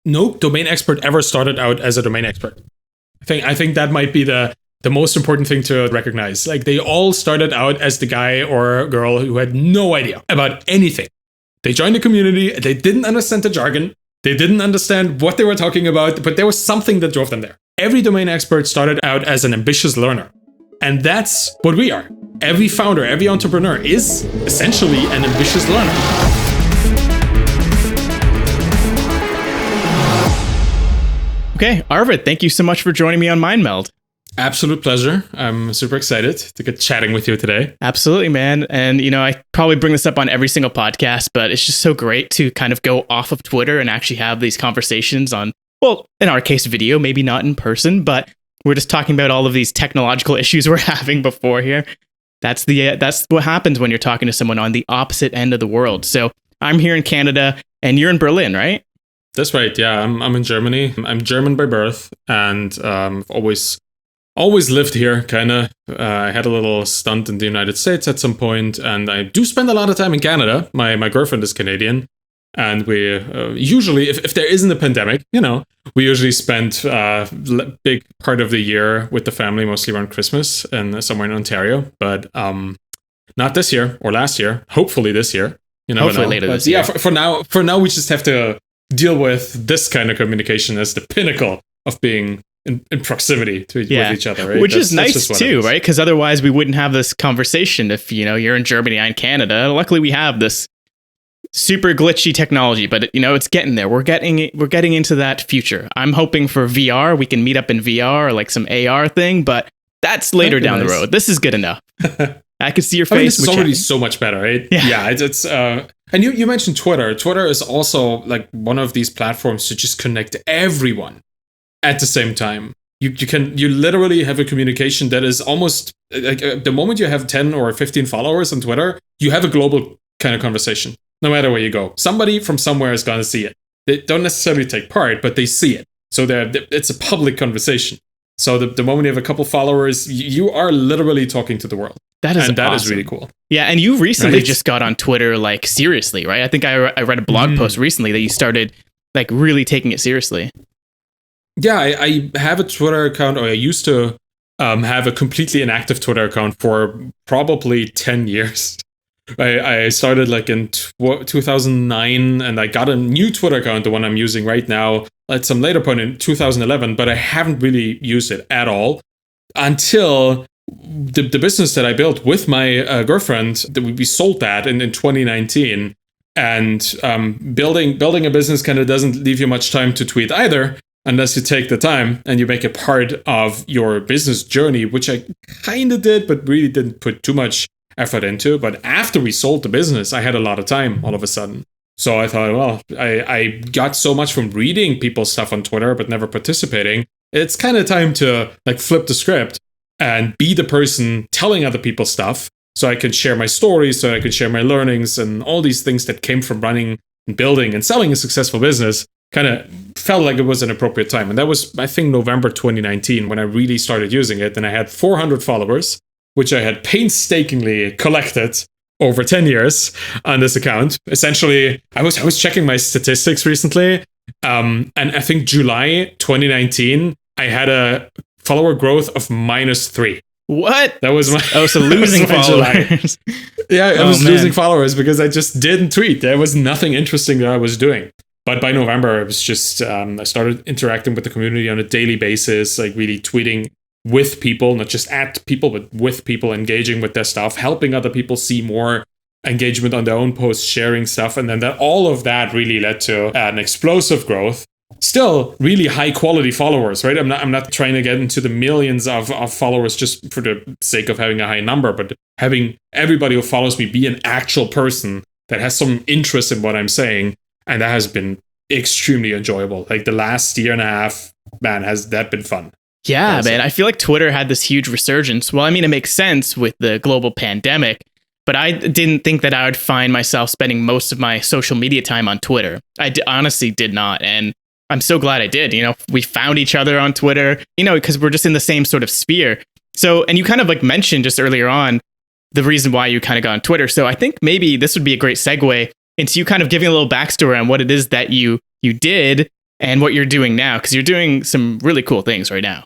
no domain expert ever started out as a domain expert. I think that might be the most important thing to recognize. Like, they all started out as the guy or girl who had no idea about anything. They joined the community, they didn't understand the jargon, they didn't understand what they were talking about, but there was something that drove them there. Every domain expert started out as an ambitious learner. And that's what we are. Every founder, every entrepreneur is essentially an ambitious learner. Okay, Arvid, thank you so much for joining me on Meld. Absolute pleasure. I'm super excited to get chatting with you today. Absolutely, man. And, I probably bring this up on every single podcast, but it's just so great to kind of go off of Twitter and actually have these conversations on, well, in our case, video, maybe not in person, but we're just talking about all of these technological issues we're having before here. That's what happens when you're talking to someone on the opposite end of the world. So I'm here in Canada and you're in Berlin, right? That's right. Yeah, I'm in Germany. I'm German by birth, and I've always lived here, kind of. I had a little stunt in the United States at some point, and I do spend a lot of time in Canada. My girlfriend is Canadian, and we usually, if there isn't a pandemic, we usually spend a big part of the year with the family, mostly around Christmas and somewhere in Ontario. But not this year or last year. Hopefully this year. Hopefully later this year. Yeah, for now, we just have to deal with this kind of communication as the pinnacle of being in proximity with each other, right? Which is nice too, right? Because otherwise we wouldn't have this conversation if, you're in Germany, I'm in Canada. Luckily we have this super glitchy technology, but it's getting there. We're getting into that future. I'm hoping for VR. We can meet up in VR or like some AR thing, but that's later down the road. This is good enough. I can see your face. This is already so much better, right? Yeah, it's and you mentioned Twitter. Twitter is also like one of these platforms to just connect everyone at the same time. You literally have a communication that is almost like the moment you have 10 or 15 followers on Twitter, you have a global kind of conversation. No matter where you go, somebody from somewhere is going to see it. They don't necessarily take part, but they see it. So it's a public conversation. So the moment you have a couple followers, you are literally talking to the world. That is really cool. Yeah, and you recently just got on Twitter, like, seriously, right? I think I read a blog post recently that you started, like, really taking it seriously. Yeah, I have a Twitter account, or I used to have a completely inactive Twitter account for probably 10 years. I started like in 2009, and I got a new Twitter account, the one I'm using right now, at some later point in 2011, but I haven't really used it at all until the business that I built with my girlfriend. We sold that in 2019, and building a business kind of doesn't leave you much time to tweet either, unless you take the time and you make it part of your business journey, which I kind of did, but really didn't put too much effort into. But after we sold the business, I had a lot of time all of a sudden. So I thought, well, I got so much from reading people's stuff on Twitter, but never participating. It's kind of time to like flip the script and be the person telling other people stuff, so I could share my stories, so I could share my learnings, and all these things that came from running and building and selling a successful business. Kind of felt like it was an appropriate time. And that was, I think, November 2019 when I really started using it. And I had 400 followers, which I had painstakingly collected over 10 years on this account. Essentially, I was checking my statistics recently. And I think July 2019, I had a follower growth of -3. What? That was my... Oh, so losing followers. Yeah, I was losing followers because I just didn't tweet. There was nothing interesting that I was doing. But by November, it was just, I started interacting with the community on a daily basis, like really tweeting with people, not just at people, but with people, engaging with their stuff, helping other people see more engagement on their own posts, sharing stuff. And then all of that really led to an explosive growth. Still really high quality followers, right? I'm not trying to get into the millions of followers just for the sake of having a high number, but having everybody who follows me be an actual person that has some interest in what I'm saying. And that has been extremely enjoyable. Like the last year and a half, man, has that been fun. Yeah, man. I feel like Twitter had this huge resurgence. Well, I mean, it makes sense with the global pandemic, but I didn't think that I would find myself spending most of my social media time on Twitter. I honestly did not. And I'm so glad I did. We found each other on Twitter, because we're just in the same sort of sphere. So, and you kind of like mentioned just earlier on the reason why you kind of got on Twitter. So I think maybe this would be a great segue into you kind of giving a little backstory on what it is that you did and what you're doing now, because you're doing some really cool things right now.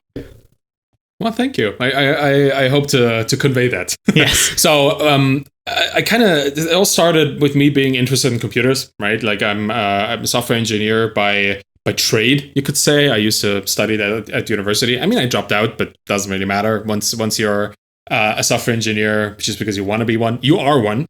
Well, thank you. I hope to convey that. Yes. So I kind of, it all started with me being interested in computers, right? Like I'm a software engineer by trade, you could say. I used to study that at university. I mean, I dropped out, but it doesn't really matter. Once you're a software engineer, just because you want to be one, you are one.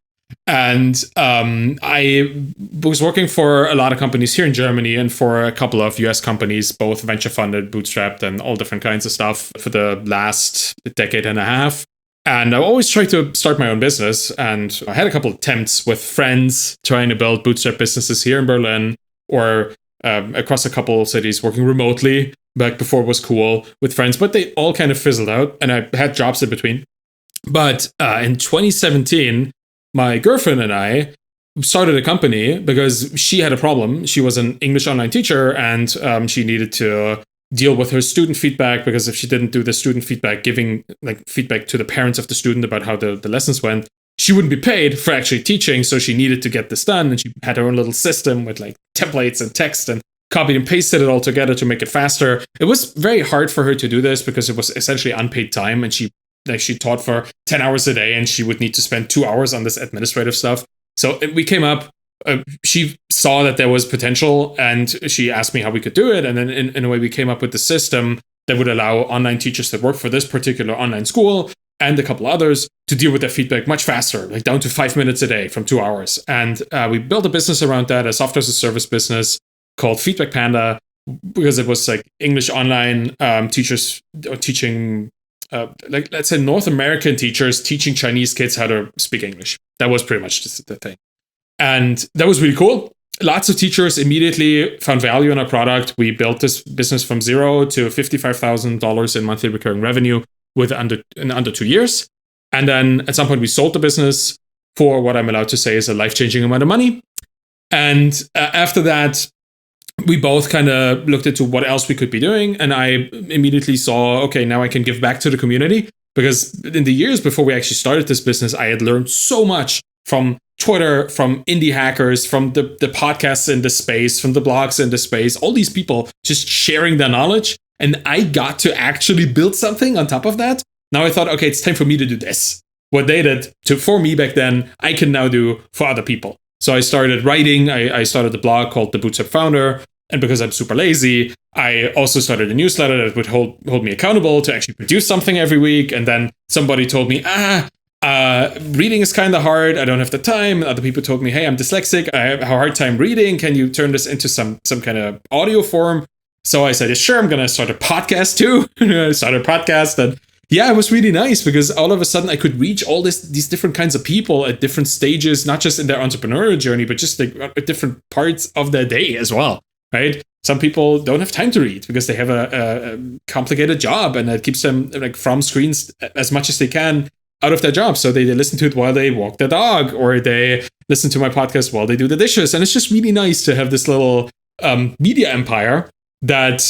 And I was working for a lot of companies here in Germany and for a couple of US companies, both venture funded, bootstrapped, and all different kinds of stuff for the last decade and a half. And I always tried to start my own business. And I had a couple of attempts with friends trying to build bootstrap businesses here in Berlin or across a couple of cities, working remotely back before it was cool with friends. But they all kind of fizzled out, and I had jobs in between. But in 2017, my girlfriend and I started a company because she had a problem. She was an English online teacher, and she needed to deal with her student feedback, because if she didn't do the student feedback, giving like feedback to the parents of the student about how the lessons went, she wouldn't be paid for actually teaching. So she needed to get this done, and she had her own little system with like templates and text and copied and pasted it all together to make it faster. It was very hard for her to do this because it was essentially unpaid time, and she taught for 10 hours a day, and she would need to spend 2 hours on this administrative stuff. So we came up, she saw that there was potential, and she asked me how we could do it. And then in a way, we came up with the system that would allow online teachers that work for this particular online school and a couple others to deal with their feedback much faster, like down to 5 minutes a day from 2 hours. And we built a business around that, a software as a service business called Feedback Panda, because it was like English online teachers teaching, like let's say North American teachers teaching Chinese kids how to speak English. That was pretty much just the thing. And that was really cool. Lots of teachers immediately found value in our product. We built this business from $0 to $55,000 in monthly recurring revenue in under 2 years. And then at some point we sold the business for what I'm allowed to say is a life-changing amount of money. And after that, we both kind of looked into what else we could be doing. And I immediately saw, okay, now I can give back to the community. Because in the years before we actually started this business, I had learned so much from Twitter, from indie hackers, from the podcasts in the space, from the blogs in the space, all these people just sharing their knowledge. And I got to actually build something on top of that. Now I thought, okay, it's time for me to do this. What they did for me back then, I can now do for other people. So I started writing. I started a blog called The Bootstrap Founder. And because I'm super lazy, I also started a newsletter that would hold me accountable to actually produce something every week. And then somebody told me, reading is kind of hard. I don't have the time. And other people told me, hey, I'm dyslexic. I have a hard time reading. Can you turn this into some kind of audio form? So I said, yeah, sure, I'm going to start a podcast too. I started a podcast, and yeah, it was really nice because all of a sudden I could reach all these different kinds of people at different stages, not just in their entrepreneurial journey, but just like at different parts of their day as well, right? Some people don't have time to read because they have a complicated job, and that keeps them like from screens as much as they can out of their job. So they listen to it while they walk their dog, or they listen to my podcast while they do the dishes. And it's just really nice to have this little media empire that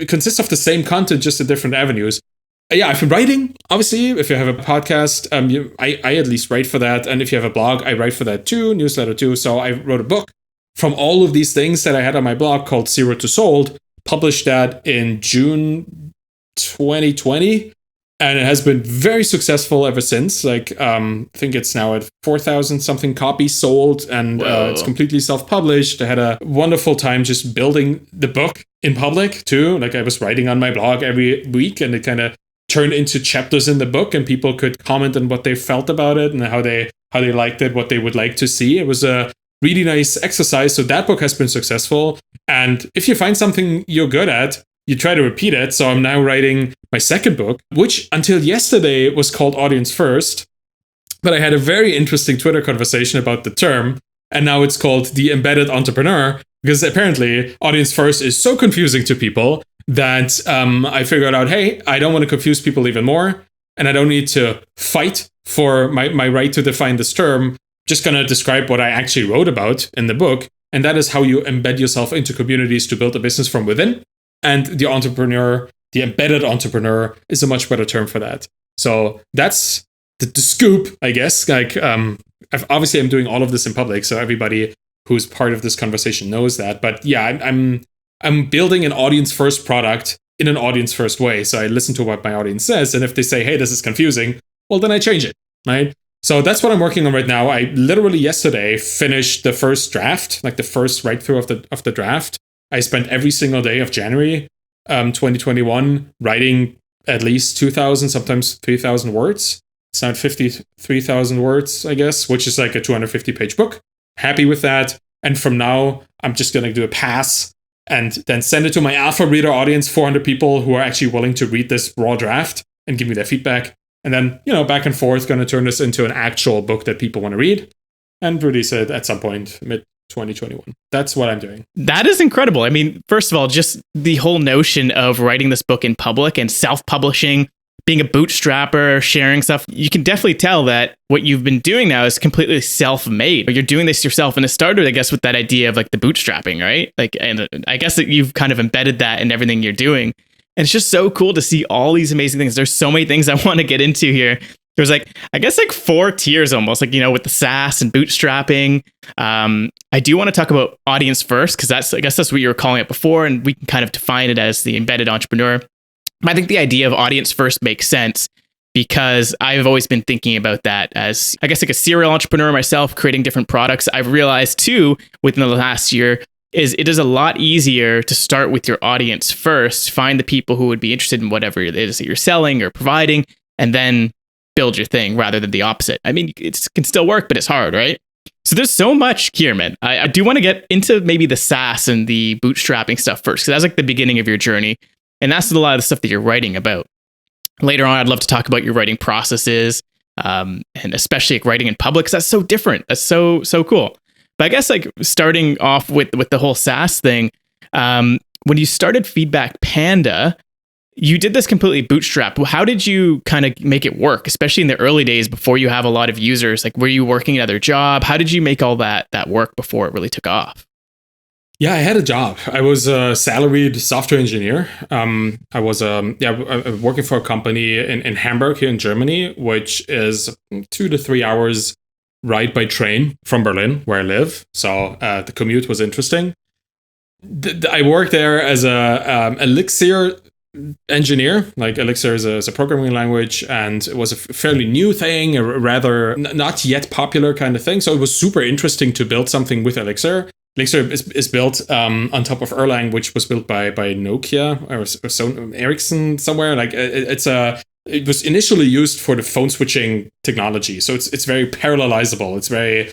consists of the same content, just in different avenues. Yeah, I've been writing, obviously. If you have a podcast, I at least write for that. And if you have a blog, I write for that too, newsletter too. So I wrote a book from all of these things that I had on my blog called Zero to Sold, published that in June 2020. And it has been very successful ever since. Like, I think it's now at 4,000 something copies sold, and it's completely self-published. I had a wonderful time just building the book in public too. Like, I was writing on my blog every week, and it kind of turned into chapters in the book, and people could comment on what they felt about it and how they liked it, what they would like to see. It was a really nice exercise. So that book has been successful. And if you find something you're good at, you try to repeat it. So I'm now writing my second book, which until yesterday was called Audience First. But I had a very interesting Twitter conversation about the term. And now it's called The Embedded Entrepreneur, because apparently Audience First is so confusing to people that I figured out, hey, I don't want to confuse people even more. And I don't need to fight for my right to define this term. Just going to describe what I actually wrote about in the book. And that is how you embed yourself into communities to build a business from within. And the entrepreneur, the embedded entrepreneur, is a much better term for that. So that's the scoop, I guess. Like, obviously, I'm doing all of this in public, so everybody who's part of this conversation knows that. But yeah, I'm building an audience first product in an audience first way. So I listen to what my audience says, and if they say, hey, this is confusing, well, then I change it, right? So that's what I'm working on right now. I literally yesterday finished the first draft, like the first write through of the draft. I spent every single day of January 2021 writing at least 2,000, sometimes 3,000 words. It's not 53,000 words, I guess, which is like a 250-page book. Happy with that. And from now, I'm just going to do a pass and then send it to my alpha reader audience, 400 people who are actually willing to read this raw draft and give me their feedback. And then, back and forth, going to turn this into an actual book that people want to read and release it at some point mid-2021. That's what I'm doing. That is incredible. I mean, first of all, just the whole notion of writing this book in public and self-publishing, being a bootstrapper, sharing stuff, you can definitely tell that what you've been doing now is completely self-made. You're doing this yourself, and it started, I guess, with that idea of like the bootstrapping, right? Like, and I guess that you've kind of embedded that in everything you're doing. And it's just so cool to see all these amazing things. There's so many things I want to get into here. There's like, I guess like 4 tiers almost, like, with the SaaS and bootstrapping. I do want to talk about audience first, because I guess that's what you were calling it before, and we can kind of define it as the embedded entrepreneur. I think the idea of audience first makes sense because I've always been thinking about that as, I guess, like a serial entrepreneur myself, creating different products. I've realized too, within the last year, it is a lot easier to start with your audience first, find the people who would be interested in whatever it is that you're selling or providing, and then build your thing rather than the opposite. I mean, it can still work, but it's hard, right? So there's so much here, man. I do want to get into maybe the SaaS and the bootstrapping stuff first, because that's like the beginning of your journey. And that's a lot of the stuff that you're writing about. Later on, I'd love to talk about your writing processes, and especially like writing in public, because that's so different. That's so cool. But I guess like starting off with the whole SaaS thing, when you started Feedback Panda, you did this completely bootstrapped. How did you kind of make it work, especially in the early days before you have a lot of users? Like, were you working another job? How did you make all that work before it really took off? Yeah, I had a job. I was a salaried software engineer. I was working for a company in Hamburg here in Germany, which is 2 to 3 hours ride by train from Berlin, where I live. So the commute was interesting. I worked there as a Elixir engineer. Like, Elixir is a programming language, and it was a fairly new thing, a rather not yet popular kind of thing. So it was super interesting to build something with Elixir. Elixir is built on top of Erlang, which was built by Nokia or Ericsson somewhere. Like, it was initially used for the phone switching technology. So it's very parallelizable. It's very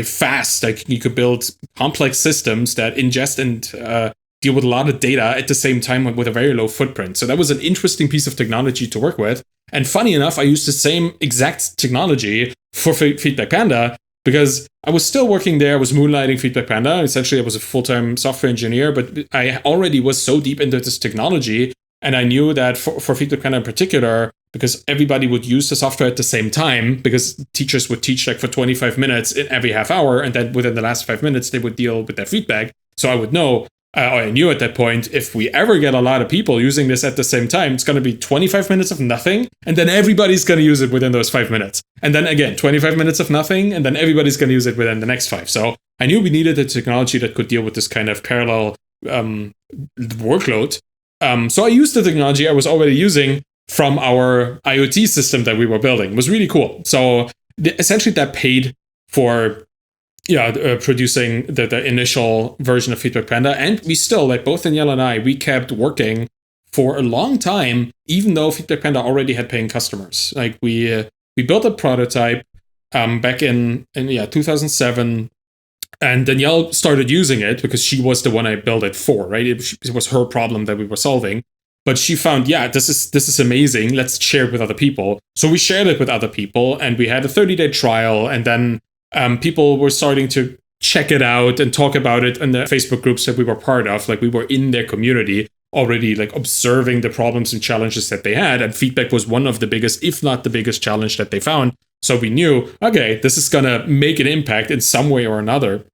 fast. Like, you could build complex systems that ingest and deal with a lot of data at the same time with a very low footprint. So that was an interesting piece of technology to work with. And funny enough, I used the same exact technology for Feedback Panda, because I was still working there. I was moonlighting Feedback Panda. Essentially, I was a full-time software engineer, but I already was so deep into this technology. And I knew that for Feedback Panda in particular, because everybody would use the software at the same time, because teachers would teach like for 25 minutes in every half hour. And then within the last 5 minutes, they would deal with their feedback. So I would know, I knew at that point, if we ever get a lot of people using this at the same time, it's going to be 25 minutes of nothing, and then everybody's going to use it within those 5 minutes. And then again, 25 minutes of nothing, and then everybody's going to use it within the next 5. So I knew we needed a technology that could deal with this kind of parallel workload. So I used the technology I was already using from our IoT system that we were building. It was really cool. So essentially that paid for producing the initial version of Feedback Panda. And we still, like, both Danielle and I, we kept working for a long time, even though Feedback Panda already had paying customers. Like, we built a prototype back in 2007, and Danielle started using it because she was the one I built it for, right? It was her problem that we were solving. But she found, this is amazing. Let's share it with other people. So we shared it with other people, and we had a 30-day trial, and then people were starting to check it out and talk about it in the Facebook groups that we were part of. Like, we were in their community already, like, observing the problems and challenges that they had. And feedback was one of the biggest, if not the biggest challenge that they found. So we knew, okay, this is going to make an impact in some way or another.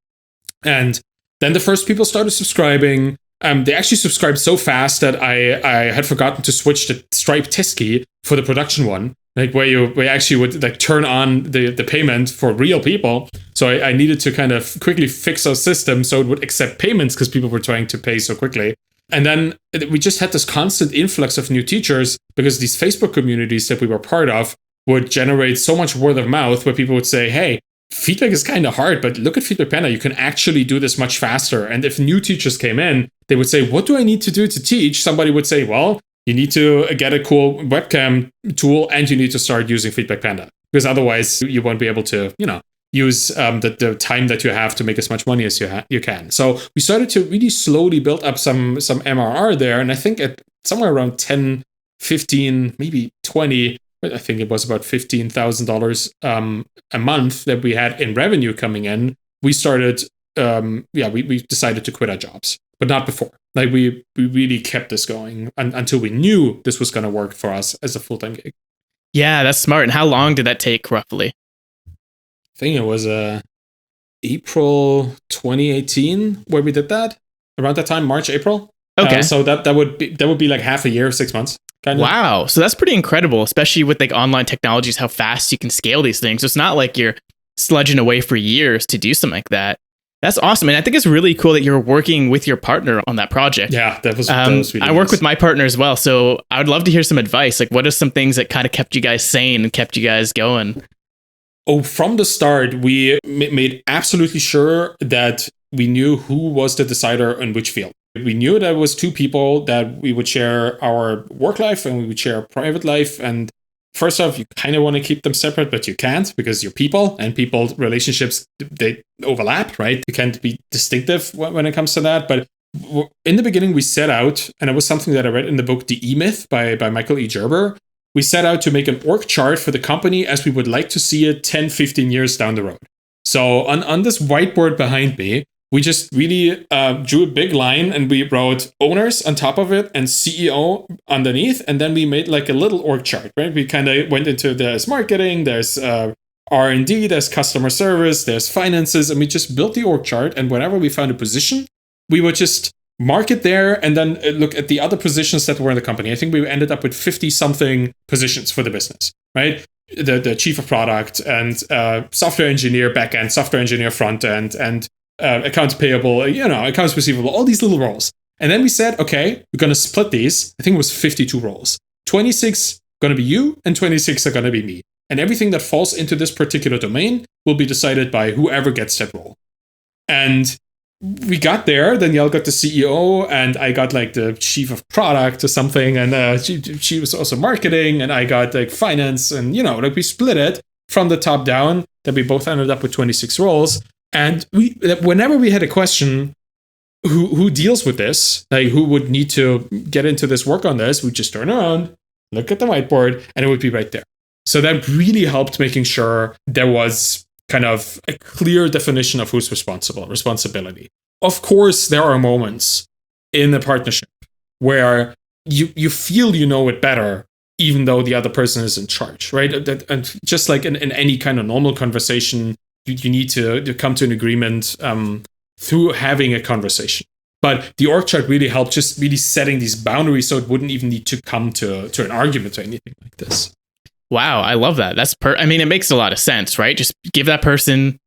And then the first people started subscribing. They actually subscribed so fast that I had forgotten to switch the Stripe test key for the production one. like where you actually would like turn on the payment for real people. So I needed to kind of quickly fix our system so it would accept payments because people were trying to pay so quickly. And then we just had this constant influx of new teachers because these Facebook communities that we were part of would generate so much word of mouth where people would say, hey, feedback is kind of hard, but look at Feedback Panda. You can actually do this much faster. And if new teachers came in, they would say, what do I need to do to teach? Somebody would say, well, you need to get a cool webcam tool and you need to start using Feedback Panda because otherwise you won't be able to, use the time that you have to make as much money as you can. So we started to really slowly build up some MRR there. And I think at somewhere around 10, 15, maybe 20, I think it was about $15,000 a month that we had in revenue coming in. We started, we decided to quit our jobs, but not before. Like we really kept this going until we knew this was going to work for us as a full-time gig. Yeah, that's smart. And how long did that take roughly? I think it was April 2018 where we did that. Around that time, March, April. Okay. So that would be like half a year, 6 months. Kind of. Wow. So that's pretty incredible, especially with like online technologies, how fast you can scale these things. So it's not like you're sludging away for years to do something like that. That's awesome. And I think it's really cool that you're working with your partner on that project. Yeah, that was really I work with my partner as well. So I would love to hear some advice. Like, what are some things that kind of kept you guys sane and kept you guys going? Oh, from the start, we made absolutely sure that we knew who was the decider in which field. We knew there was two people that we would share our work life and we would share our private life. And first off, you kind of want to keep them separate, but you can't because you're people and people relationships, they overlap, right? You can't be distinctive when it comes to that. But in the beginning, we set out, and it was something that I read in the book, The E-Myth by Michael E. Gerber. We set out to make an org chart for the company as we would like to see it 10, 15 years down the road. So on this whiteboard behind me, we just really drew a big line and we wrote owners on top of it and CEO underneath. And then we made like a little org chart, right? We kind of went into there's marketing, there's R&D, there's customer service, there's finances. And we just built the org chart. And whenever we found a position, we would just mark it there and then look at the other positions that were in the company. I think we ended up with 50-something positions for the business, right? The chief of product and software engineer backend, software engineer front end, and accounts payable, accounts receivable, all these little roles. And then we said, okay, we're going to split these. I think it was 52 roles. 26 going to be you and 26 are going to be me. And everything that falls into this particular domain will be decided by whoever gets that role. And we got there. Danielle got the CEO and I got like the chief of product or something. And she was also marketing and I got like finance and, we split it from the top down. Then we both ended up with 26 roles. And whenever we had a question, who deals with this, like who would need to get into this work on this, we'd just turn around, look at the whiteboard, and it would be right there. So that really helped making sure there was kind of a clear definition of who's responsibility. Of course, there are moments in a partnership where you feel you know it better, even though the other person is in charge, right? And just like in any kind of normal conversation, you need to come to an agreement through having a conversation. But the org chart really helped just really setting these boundaries so it wouldn't even need to come to an argument or anything like this. Wow, I love that. That's it makes a lot of sense, right? Just give that person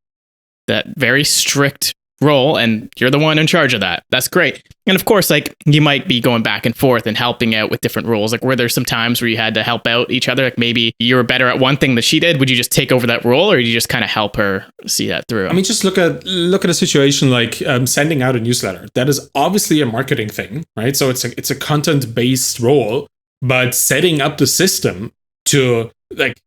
that very strict role and you're the one in charge of that. That's great. And of course, like you might be going back and forth and helping out with different roles. Like were there some times where you had to help out each other? Like maybe you were better at one thing than she did. Would you just take over that role or did you just kind of help her see that through? I mean, just look at a situation like sending out a newsletter. That is obviously a marketing thing, right? So it's a content-based role, but setting up the system to like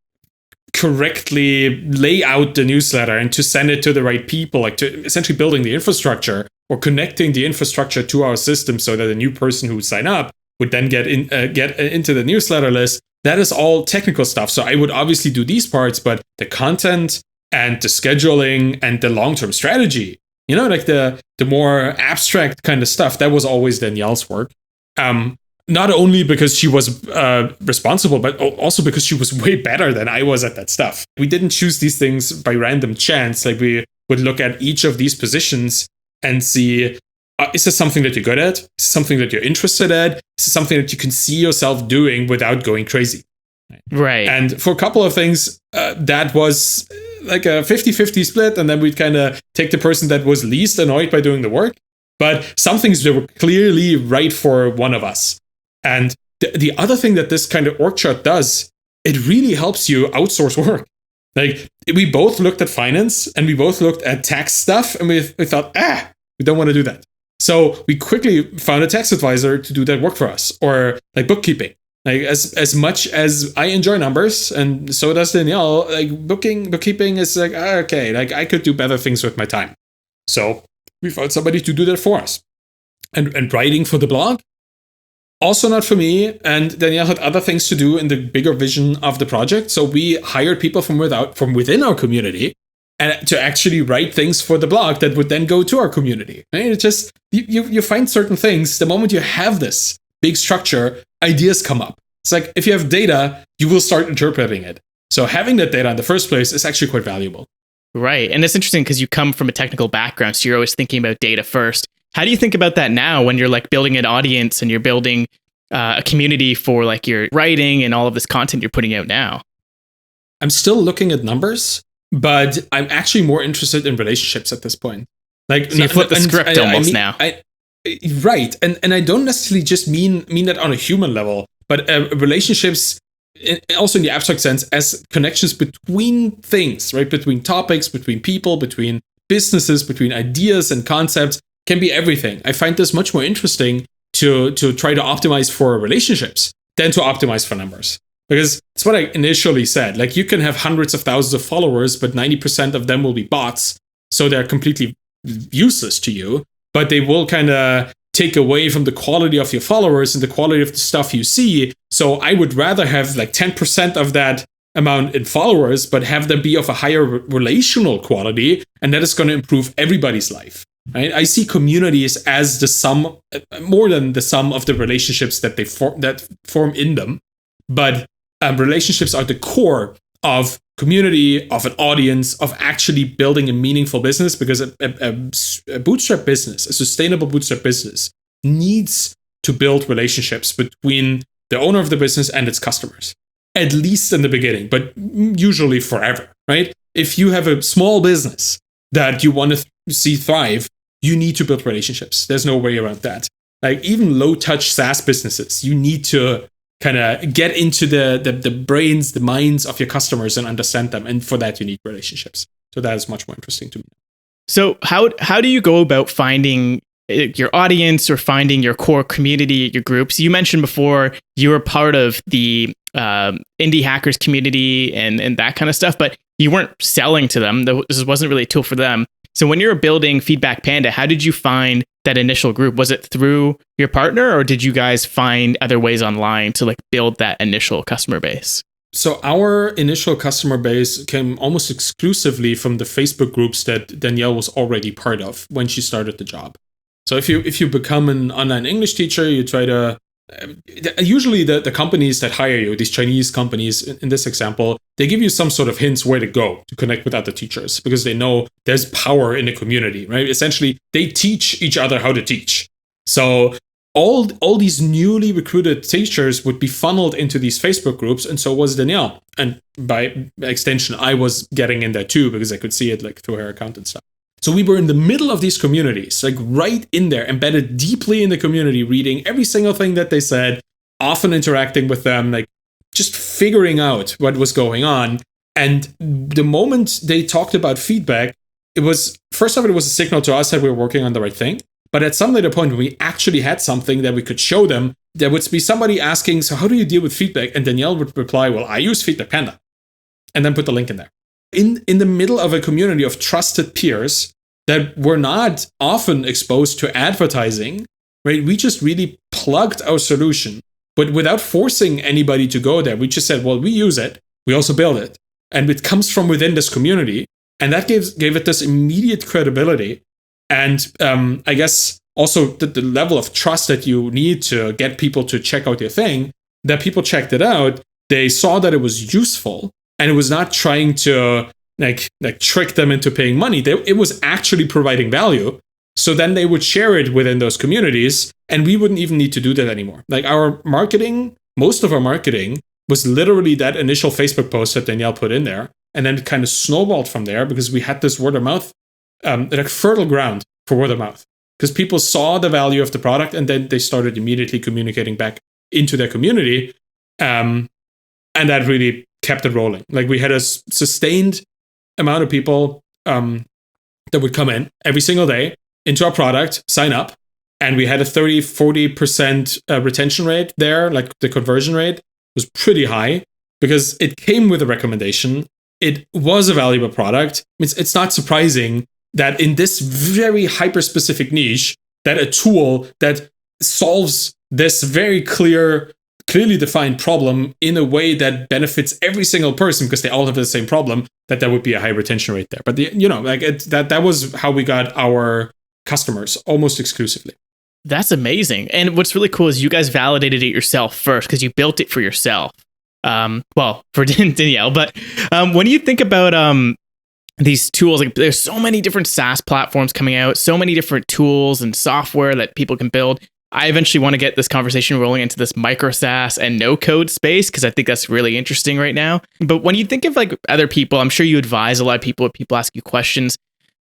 correctly lay out the newsletter and to send it to the right people, like to essentially building the infrastructure or connecting the infrastructure to our system so that a new person who would sign up would then get into the newsletter list. That is all technical stuff. So I would obviously do these parts, but the content and the scheduling and the long-term strategy, like the more abstract kind of stuff, that was always Danielle's work. Not only because she was responsible, but also because she was way better than I was at that stuff. We didn't choose these things by random chance. Like we would look at each of these positions and see, is this something that you're good at? Is this something that you're interested at? Is this something that you can see yourself doing without going crazy? Right. And for a couple of things, that was like a 50-50 split. And then we'd kind of take the person that was least annoyed by doing the work. But some things that were clearly right for one of us. And the other thing that this kind of org chart does, it really helps you outsource work. Like, we both looked at finance and we both looked at tax stuff, and we thought, we don't want to do that. So we quickly found a tax advisor to do that work for us, or like bookkeeping. Like, as much as I enjoy numbers, and so does Danielle, like bookkeeping is like, okay, like I could do better things with my time. So we found somebody to do that for us. And writing for the blog, also not for me, and Danielle had other things to do in the bigger vision of the project. So we hired people from within our community and to actually write things for the blog that would then go to our community. Right? It's just, you find certain things, the moment you have this big structure, ideas come up. It's like, if you have data, you will start interpreting it. So having that data in the first place is actually quite valuable. Right. And it's interesting because you come from a technical background, so you're always thinking about data first. How do you think about that now when you're like building an audience and you're building a community for like your writing and all of this content you're putting out now? I'm still looking at numbers, but I'm actually more interested in relationships at this point. Like, so you flip the script almost now. Right. And I don't necessarily just mean that on a human level, but relationships also in the abstract sense as connections between things, right? Between topics, between people, between businesses, between ideas and concepts. Can be everything. I find this much more interesting to try to optimize for relationships than to optimize for numbers. Because it's what I initially said. Like, you can have hundreds of thousands of followers, but 90% of them will be bots. So they're completely useless to you, but they will kind of take away from the quality of your followers and the quality of the stuff you see. So I would rather have like 10% of that amount in followers, but have them be of a higher relational quality. And that is going to improve everybody's life. Right? I see communities as the sum, more than the sum of the relationships that they form in them. But relationships are the core of community, of an audience, of actually building a meaningful business. Because a bootstrap business, a sustainable bootstrap business, needs to build relationships between the owner of the business and its customers. At least in the beginning, but usually forever. Right? If you have a small business that you want to see thrive, you need to build relationships. There's no way around that. Like, even low-touch SaaS businesses, you need to kind of get into the brains, the minds of your customers and understand them. And for that, you need relationships. So that is much more interesting to me. So how do you go about finding your audience or finding your core community, your groups? You mentioned before you were part of the indie hackers community and that kind of stuff, but you weren't selling to them. This wasn't really a tool for them. So when you were building Feedback Panda, how did you find that initial group? Was it through your partner, or did you guys find other ways online to like build that initial customer base? So our initial customer base came almost exclusively from the Facebook groups that Danielle was already part of when she started the job. So if you become an online English teacher, you try to usually the companies that hire you, these Chinese companies in this example, they give you some sort of hints where to go to connect with other teachers, because they know there's power in the community, right? Essentially, they teach each other how to teach. So all these newly recruited teachers would be funneled into these Facebook groups, and so was Danielle. And by extension, I was getting in there too, because I could see it like through her account and stuff. So we were in the middle of these communities, like right in there, embedded deeply in the community, reading every single thing that they said, often interacting with them, like just figuring out what was going on. And the moment they talked about feedback, it was, first of all, it was a signal to us that we were working on the right thing. But at some later point, when we actually had something that we could show them, there would be somebody asking, so how do you deal with feedback? And Danielle would reply, well, I use Feedback Panda. And then put the link in there. In the middle of a community of trusted peers that were not often exposed to advertising, right? We just really plugged our solution, but without forcing anybody to go there. We just said, well, we use it. We also build it. And it comes from within this community. And that gave it this immediate credibility. And I guess also the level of trust that you need to get people to check out your thing, that people checked it out. They saw that it was useful. And it was not trying to like trick them into paying money. It was actually providing value. So then they would share it within those communities, and we wouldn't even need to do that anymore. Like our marketing, most of our marketing was literally that initial Facebook post that Danielle put in there. And then it kind of snowballed from there because we had this word of mouth, like fertile ground for word of mouth. Because people saw the value of the product and then they started immediately communicating back into their community. And that really kept it rolling. Like we had a sustained amount of people that would come in every single day into our product, sign up. And we had a 30-40% retention rate there. Like the conversion rate was pretty high because it came with a recommendation. It was a valuable product. It's not surprising that in this very hyper-specific niche, that a tool that solves this very clearly defined problem in a way that benefits every single person because they all have the same problem, that would be a high retention rate there. But that was how we got our customers almost exclusively. That's amazing. And what's really cool is you guys validated it yourself first because you built it for yourself. Well, for Danielle. But when you think about these tools, like there's so many different SaaS platforms coming out, so many different tools and software that people can build. I eventually want to get this conversation rolling into this micro SaaS and no code space because I think that's really interesting right now. But when you think of like other people, I'm sure you advise a lot of people ask you questions.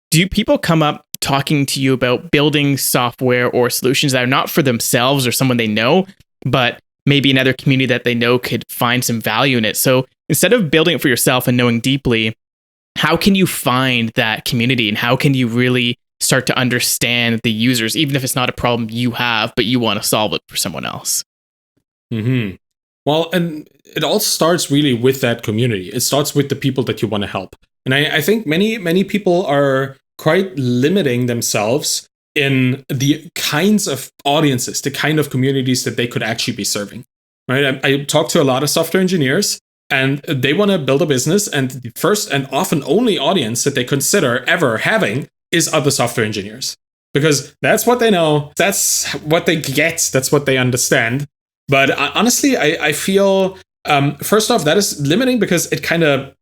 Do people come up talking to you about building software or solutions that are not for themselves or someone they know, but maybe another community that they know could find some value in it? So instead of building it for yourself and knowing deeply, how can you find that community and how can you really start to understand the users, even if it's not a problem you have, but you want to solve it for someone else? Mm-hmm. Well, and it all starts really with that community. It starts with the people that you want to help. And I think many people are quite limiting themselves in the kinds of audiences, the kind of communities that they could actually be serving. Right? I talk to a lot of software engineers and they want to build a business, and the first and often only audience that they consider ever having is other software engineers. Because that's what they know, that's what they get, that's what they understand. But honestly, I feel, first off, that is limiting because it kind of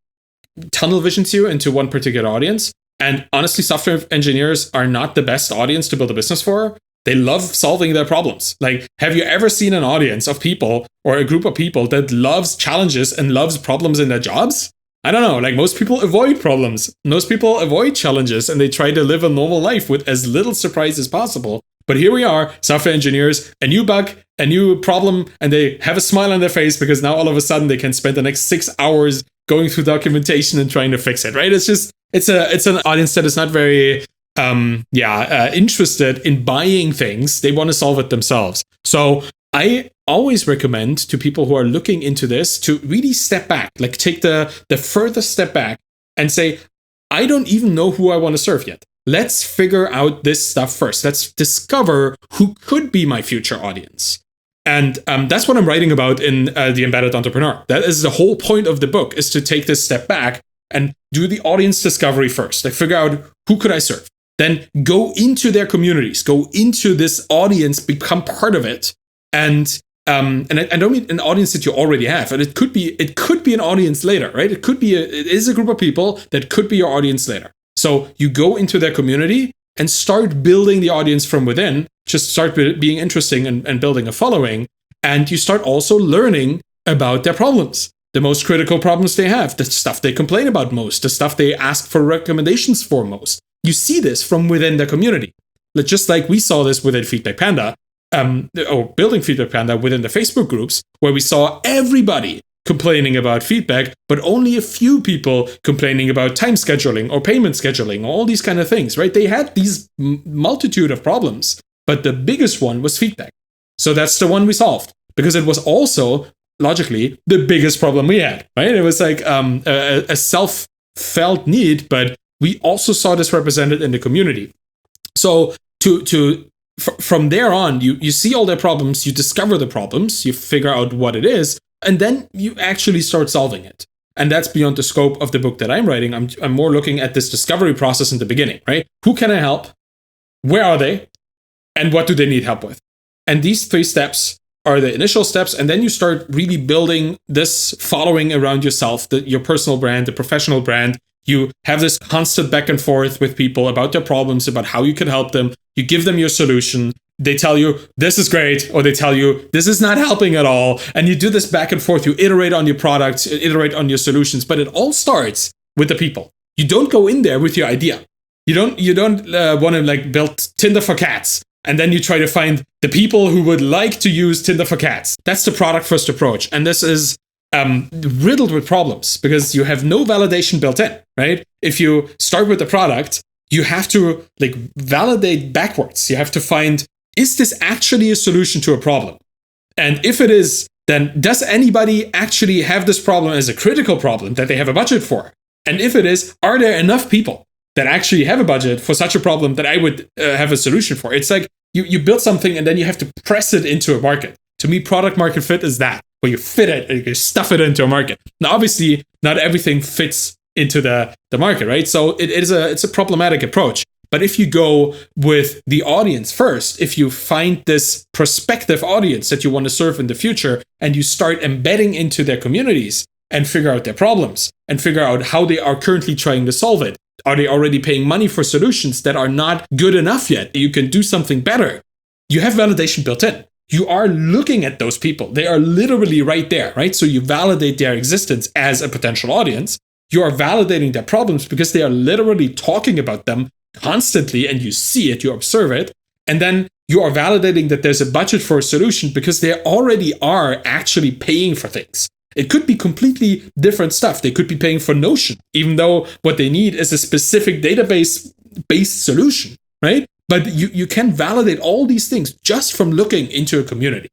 tunnel visions you into one particular audience. And honestly, software engineers are not the best audience to build a business for. They love solving their problems. Like, have you ever seen an audience of people or a group of people that loves challenges and loves problems in their jobs? I don't know, like most people avoid problems. Most people avoid challenges and they try to live a normal life with as little surprise as possible. But here we are, software engineers, a new bug, a new problem, and they have a smile on their face because now all of a sudden they can spend the next 6 hours going through documentation and trying to fix it, right? It's an audience that is not very interested in buying things. They want to solve it themselves. So I always recommend to people who are looking into this to really step back, like take the further step back and say, I don't even know who I want to serve yet. Let's figure out this stuff first. Let's discover who could be my future audience. And that's what I'm writing about in The Embedded Entrepreneur. That is the whole point of the book, is to take this step back and do the audience discovery first. Like figure out who could I serve. Then go into their communities, go into this audience, become part of it. And I don't mean an audience that you already have. And it could be an audience later, right? It is a group of people that could be your audience later. So you go into their community and start building the audience from within. Just start being interesting and building a following. And you start also learning about their problems, the most critical problems they have, the stuff they complain about most, the stuff they ask for recommendations for most. You see this from within the community. Just like we saw this within Feedback Panda, or building Feedback Panda within the Facebook groups, where we saw everybody complaining about feedback, but only a few people complaining about time scheduling or payment scheduling, all these kind of things, right? They had these multitude of problems, but the biggest one was feedback. So that's the one we solved, because it was also, logically, the biggest problem we had, right? It was like a self-felt need, but we also saw this represented in the community. So from there on, you see all their problems, you discover the problems, you figure out what it is, and then you actually start solving it. And that's beyond the scope of the book that I'm writing. I'm more looking at this discovery process in the beginning, right? Who can I help? Where are they? And what do they need help with? And these 3 steps are the initial steps. And then you start really building this following around yourself, your personal brand, the professional brand. You have this constant back and forth with people about their problems, about how you can help them. You give them your solution. they tell you this is great, or they tell you this is not helping at all. And you do this back and forth. You iterate on your products, iterate on your solutions, but it all starts with the people. You don't go in there with your idea. You don't want to like build Tinder for cats, and then you try to find the people who would like to use Tinder for cats. That's the product first approach, and this is riddled with problems because you have no validation built in, right? If you start with the product, you have to like validate backwards. You have to find, is this actually a solution to a problem? And if it is, then does anybody actually have this problem as a critical problem that they have a budget for? And if it is, are there enough people that actually have a budget for such a problem that I would have a solution for? It's like you build something and then you have to press it into a market. To me, product market fit is that, where you fit it and you stuff it into a market. Now, obviously, not everything fits into the market, right? So it's a problematic approach. But if you go with the audience first, if you find this prospective audience that you want to serve in the future, and you start embedding into their communities and figure out their problems and figure out how they are currently trying to solve it. Are they already paying money for solutions that are not good enough yet? You can do something better. You have validation built in. You are looking at those people. They are literally right there, right? So you validate their existence as a potential audience. You are validating their problems because they are literally talking about them constantly, and you see it, you observe it. And then you are validating that there's a budget for a solution because they already are actually paying for things. It could be completely different stuff. They could be paying for Notion, even though what they need is a specific database-based solution, right? But you can validate all these things just from looking into a community.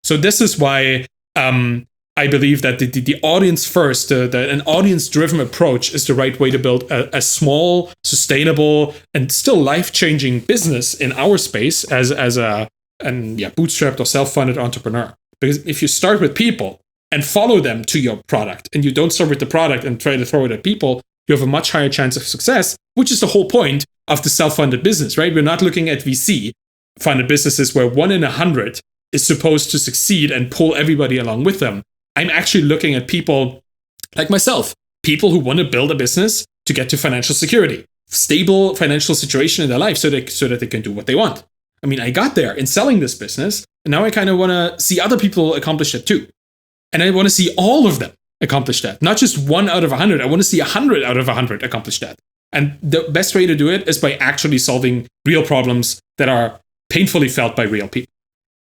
So this is why I believe that the audience first, an audience-driven approach is the right way to build a small, sustainable, and still life-changing business in our space as a bootstrapped or self-funded entrepreneur. Because if you start with people and follow them to your product, and you don't start with the product and try to throw it at people, you have a much higher chance of success, which is the whole point of the self-funded business, right? We're not looking at VC-funded businesses where 1 in 100 is supposed to succeed and pull everybody along with them. I'm actually looking at people like myself, people who want to build a business to get to financial security, stable financial situation in their life so that they can do what they want. I mean, I got there in selling this business, and now I kind of want to see other people accomplish that too. And I want to see all of them accomplish that. Not just 1 out of 100. I want to see 100 out of 100 accomplish that. And the best way to do it is by actually solving real problems that are painfully felt by real people.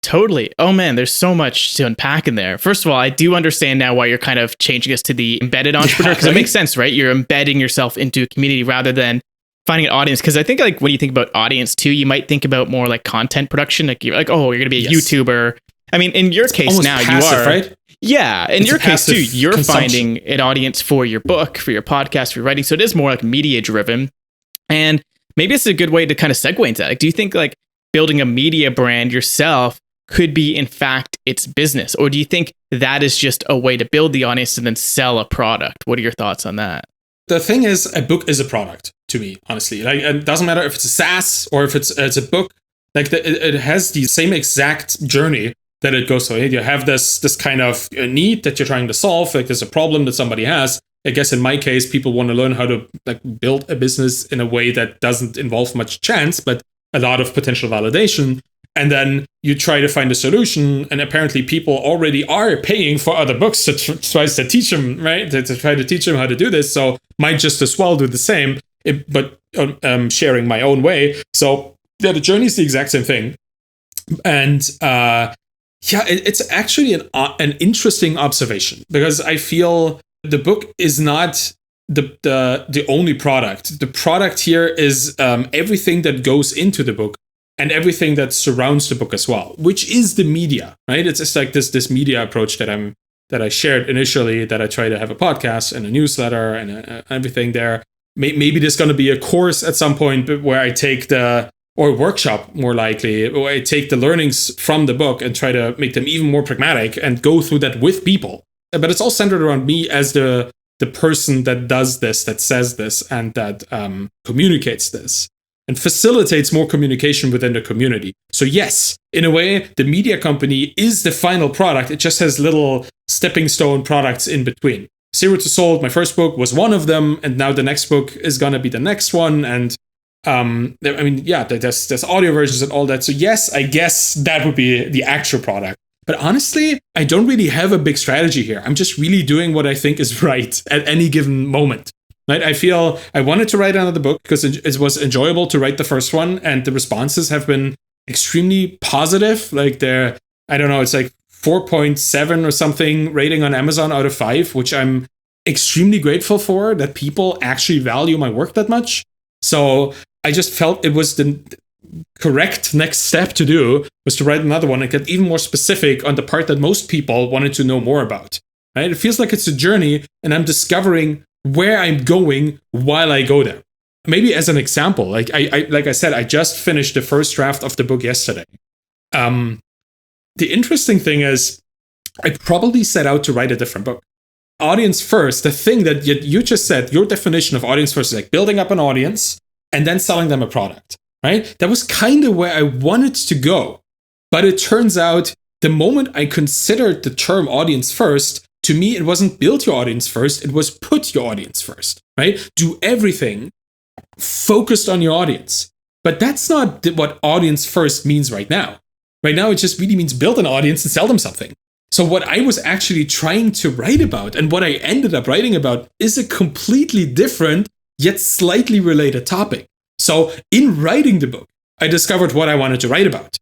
Totally. Oh man, there's so much to unpack in there. First of all, I do understand now why you're kind of changing us to the embedded entrepreneur, because it makes sense, right? You're embedding yourself into a community rather than finding an audience. Because I think like when you think about audience too, you might think about more like content production. Like you're like, oh, you're going to be a YouTuber. I mean, in your case now, passive, you are, right? Yeah. In your case too, you're finding an audience for your book, for your podcast, for your writing. So it is more like media driven. And maybe it's a good way to kind of segue into that. Like, do you think like building a media brand yourself could be, in fact, its business? Or do you think that is just a way to build the audience and then sell a product? What are your thoughts on that? The thing is, a book is a product to me, honestly. Like, it doesn't matter if it's a SaaS or if it's a book. Like, it has the same exact journey that it goes through. You have this kind of need that you're trying to solve. Like, there's a problem that somebody has. I guess in my case, people want to learn how to like build a business in a way that doesn't involve much chance, but a lot of potential validation. And then you try to find a solution, and apparently people already are paying for other books to try to teach them, right? To try to teach them how to do this. So might just as well do the same, but sharing my own way. So yeah, the journey is the exact same thing. And it's actually an interesting observation, because I feel the book is not the only product. The product here is everything that goes into the book and everything that surrounds the book as well, which is the media, right? It's just like this media approach that I shared initially, that I try to have a podcast and a newsletter and everything there. Maybe there's going to be a course at some point where I take or a workshop more likely, where I take the learnings from the book and try to make them even more pragmatic and go through that with people. But it's all centered around me as the person that does this, that says this, and that communicates this, and facilitates more communication within the community. So yes, in a way, the media company is the final product. It just has little stepping stone products in between. Zero to Sold, my first book, was one of them, and now the next book is going to be the next one. And I mean, yeah, there's audio versions and all that. So yes, I guess that would be the actual product. But honestly, I don't really have a big strategy here. I'm just really doing what I think is right at any given moment. Right? I feel I wanted to write another book because it was enjoyable to write the first one, and the responses have been extremely positive. Like I don't know, it's like 4.7 or something rating on Amazon out of 5, which I'm extremely grateful for, that people actually value my work that much. So I just felt it was the correct next step to do, was to write another one and get even more specific on the part that most people wanted to know more about. Right? It feels like it's a journey, and I'm discovering where I'm going while I go there. Maybe as an example, like I said, I just finished the first draft of the book yesterday. The interesting thing is, I probably set out to write a different book. Audience first, the thing that you just said, your definition of audience first is like building up an audience and then selling them a product, right? That was kind of where I wanted to go. But it turns out the moment I considered the term audience first, to me, it wasn't build your audience first, it was put your audience first, right? Do everything focused on your audience. But that's not what audience first means right now. Right now, it just really means build an audience and sell them something. So what I was actually trying to write about, and what I ended up writing about, is a completely different, yet slightly related topic. So in writing the book, I discovered what I wanted to write about.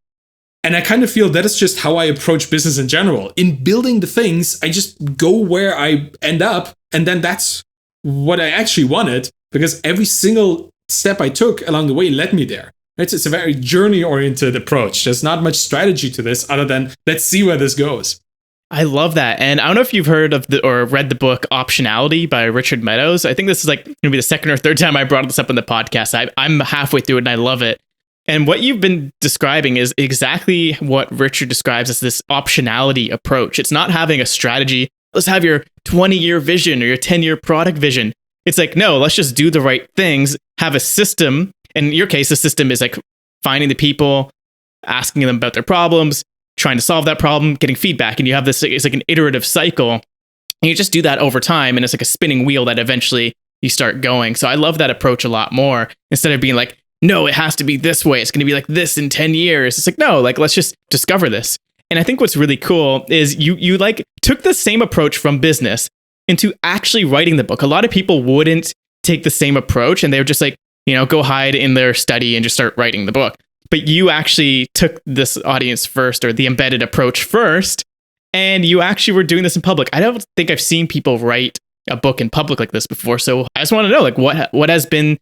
And I kind of feel that is just how I approach business in general. In building the things, I just go where I end up, and then that's what I actually wanted, because every single step I took along the way led me there. It's a very journey-oriented approach. There's not much strategy to this other than let's see where this goes. I love that. And I don't know if you've heard of or read the book Optionality by Richard Meadows. I think this is like going to be the second or third time I brought this up in the podcast. I'm halfway through it and I love it. And what you've been describing is exactly what Richard describes as this optionality approach. It's not having a strategy. Let's have your 20-year vision or your 10-year product vision. It's like, no, let's just do the right things, have a system. In your case, the system is like finding the people, asking them about their problems, trying to solve that problem, getting feedback. And you have this, it's like an iterative cycle. And you just do that over time. And it's like a spinning wheel that eventually you start going. So I love that approach a lot more. Instead of being like, no, it has to be this way. It's going to be like this in 10 years. It's like, no, like, let's just discover this. And I think what's really cool is you like took the same approach from business into actually writing the book. A lot of people wouldn't take the same approach, and they were just like, go hide in their study and just start writing the book. But you actually took this audience first, or the embedded approach first, and you actually were doing this in public. I don't think I've seen people write a book in public like this before. So I just want to know, like, what has been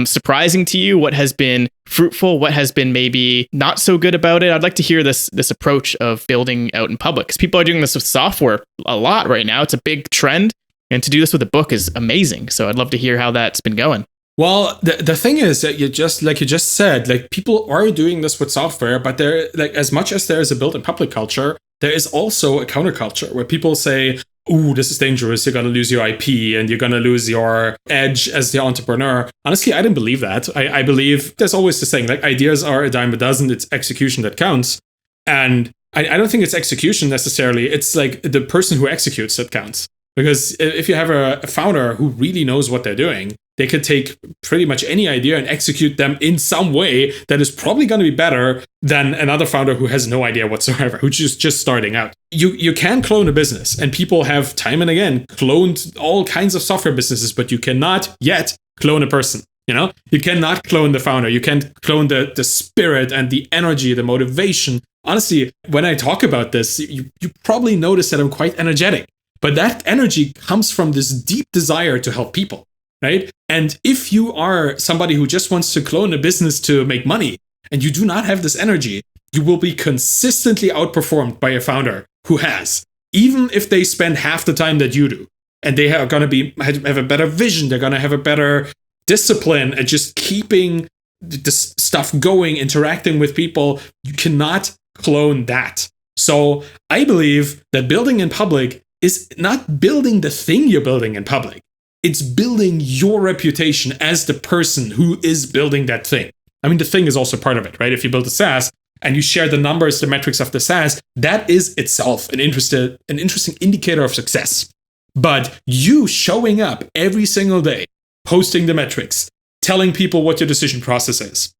surprising to you? What has been fruitful? What has been maybe not so good about it? I'd like to hear this approach of building out in public, because people are doing this with software a lot right now. It's a big trend, and to do this with a book is amazing. So I'd love to hear how that's been going. Well, the thing is that you just said, like, people are doing this with software, but there, like, as much as there is a built in public culture, there is also a counterculture where people say, ooh, this is dangerous. You're going to lose your IP and you're going to lose your edge as the entrepreneur. Honestly, I didn't believe that. I believe there's always this saying, like, ideas are a dime a dozen. It's execution that counts. And I don't think it's execution necessarily. It's like the person who executes that counts. Because if you have a founder who really knows what they're doing, they could take pretty much any idea and execute them in some way that is probably going to be better than another founder who has no idea whatsoever, who's just starting out. You can clone a business, and people have time and again cloned all kinds of software businesses, but you cannot yet clone a person. You cannot clone the founder. You can't clone the spirit and the energy, the motivation. Honestly, when I talk about this, you probably notice that I'm quite energetic, but that energy comes from this deep desire to help people. Right? And if you are somebody who just wants to clone a business to make money, and you do not have this energy, you will be consistently outperformed by a founder who has, even if they spend half the time that you do. And they are going to have a better vision. They're going to have a better discipline at just keeping this stuff going, interacting with people. You cannot clone that. So I believe that building in public is not building the thing you're building in public. It's building your reputation as the person who is building that thing. I mean, the thing is also part of it, right? If you build a SaaS and you share the numbers, the metrics of the SaaS, that is itself an interesting indicator of success. But you showing up every single day, posting the metrics, telling people what your decision process is,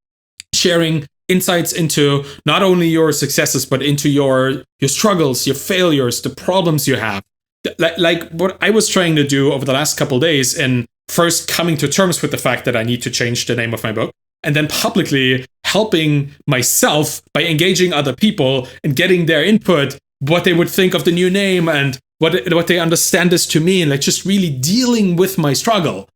sharing insights into not only your successes, but into your struggles, your failures, the problems you have. Like what I was trying to do over the last couple of days, and first coming to terms with the fact that I need to change the name of my book, and then publicly helping myself by engaging other people and getting their input, what they would think of the new name and what they understand this to mean, like just really dealing with my struggle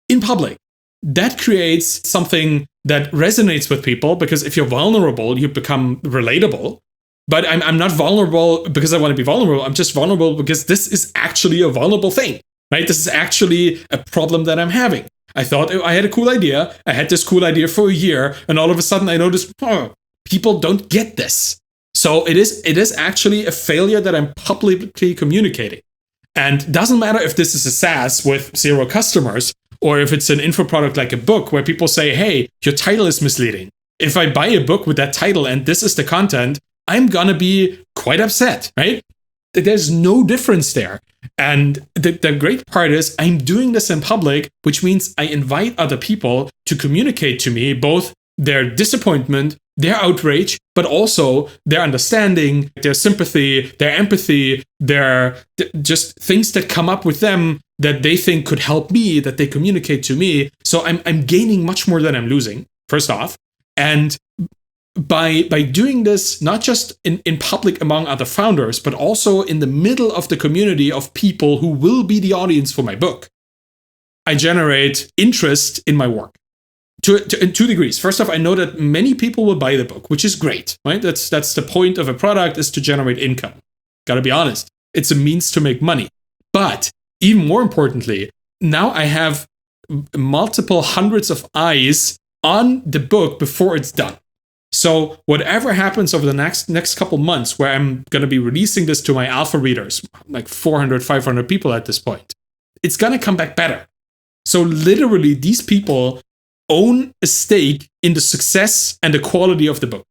in public. That creates something that resonates with people, because if you're vulnerable, you become relatable. But I'm not vulnerable because I want to be vulnerable. I'm just vulnerable because this is actually a vulnerable thing, right? This is actually a problem that I'm having. I thought I had a cool idea. I had this cool idea for a year, and all of a sudden I noticed, people don't get this. So it is actually a failure that I'm publicly communicating. And it doesn't matter if this is a SaaS with 0 customers, or if it's an info product like a book where people say, hey, your title is misleading. If I buy a book with that title and this is the content, I'm gonna be quite upset, right? There's no difference there. And the great part is I'm doing this in public, which means I invite other people to communicate to me both their disappointment, their outrage, but also their understanding, their sympathy, their empathy, their just things that come up with them that they think could help me, that they communicate to me. So I'm gaining much more than I'm losing, first off. And by doing this, not just in public among other founders, but also in the middle of the community of people who will be the audience for my book, I generate interest in my work. In 2 degrees. First off, I know that many people will buy the book, which is great, right? That's the point of a product, is to generate income. Gotta be honest. It's a means to make money. But even more importantly, now I have multiple hundreds of eyes on the book before it's done. So whatever happens over the next couple months, where I'm going to be releasing this to my alpha readers, like 400, 500 people at this point, it's going to come back better. So literally, these people own a stake in the success and the quality of the book.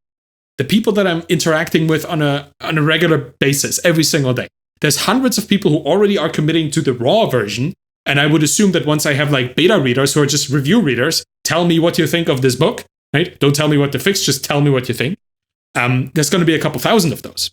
The people that I'm interacting with on a regular basis every single day. There's hundreds of people who already are committing to the raw version. And I would assume that once I have like beta readers who are just review readers, tell me what you think of this book, right? Don't tell me what to fix, just tell me what you think. There's going to be a couple thousand of those.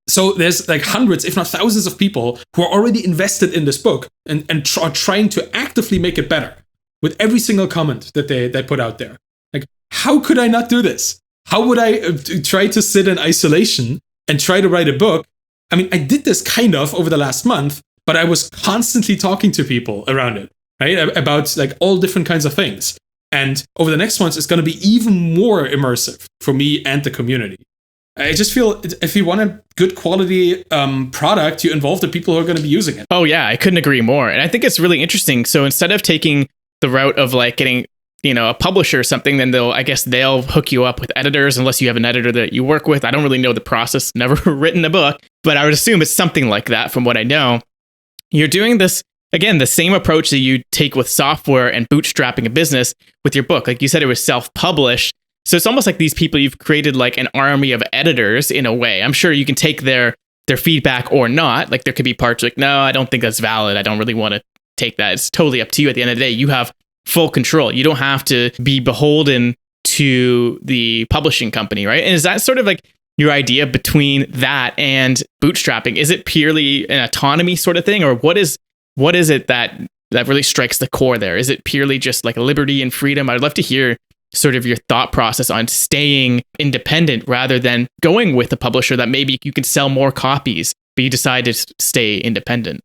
So there's like hundreds, if not thousands of people who are already invested in this book and are trying to actively make it better with every single comment that they put out there. Like, how could I not do this? How would I try to sit in isolation and try to write a book? I mean, I did this kind of over the last month, but I was constantly talking to people around it, right? About like all different kinds of things. And over the next months, it's going to be even more immersive for me and the community. I just feel if you want a good quality product, you involve the people who are going to be using it. Oh, yeah, I couldn't agree more. And I think it's really interesting. So instead of taking the route of like getting, a publisher or something, then they'll hook you up with editors, unless you have an editor that you work with. I don't really know the process, never written a book, but I would assume it's something like that from what I know. You're doing this, again, the same approach that you take with software and bootstrapping a business with your book. Like you said, it was self-published. So it's almost like these people, you've created like an army of editors in a way. I'm sure you can take their feedback or not. Like there could be parts like, no, I don't think that's valid. I don't really want to take that. It's totally up to you. At the end of the day, you have full control. You don't have to be beholden to the publishing company, right? And is that sort of like your idea between that and bootstrapping? Is it purely an autonomy sort of thing, or what is it that really strikes the core there? Is it purely just like liberty and freedom? I'd love to hear sort of your thought process on staying independent rather than going with a publisher that maybe you can sell more copies, but you decide to stay independent.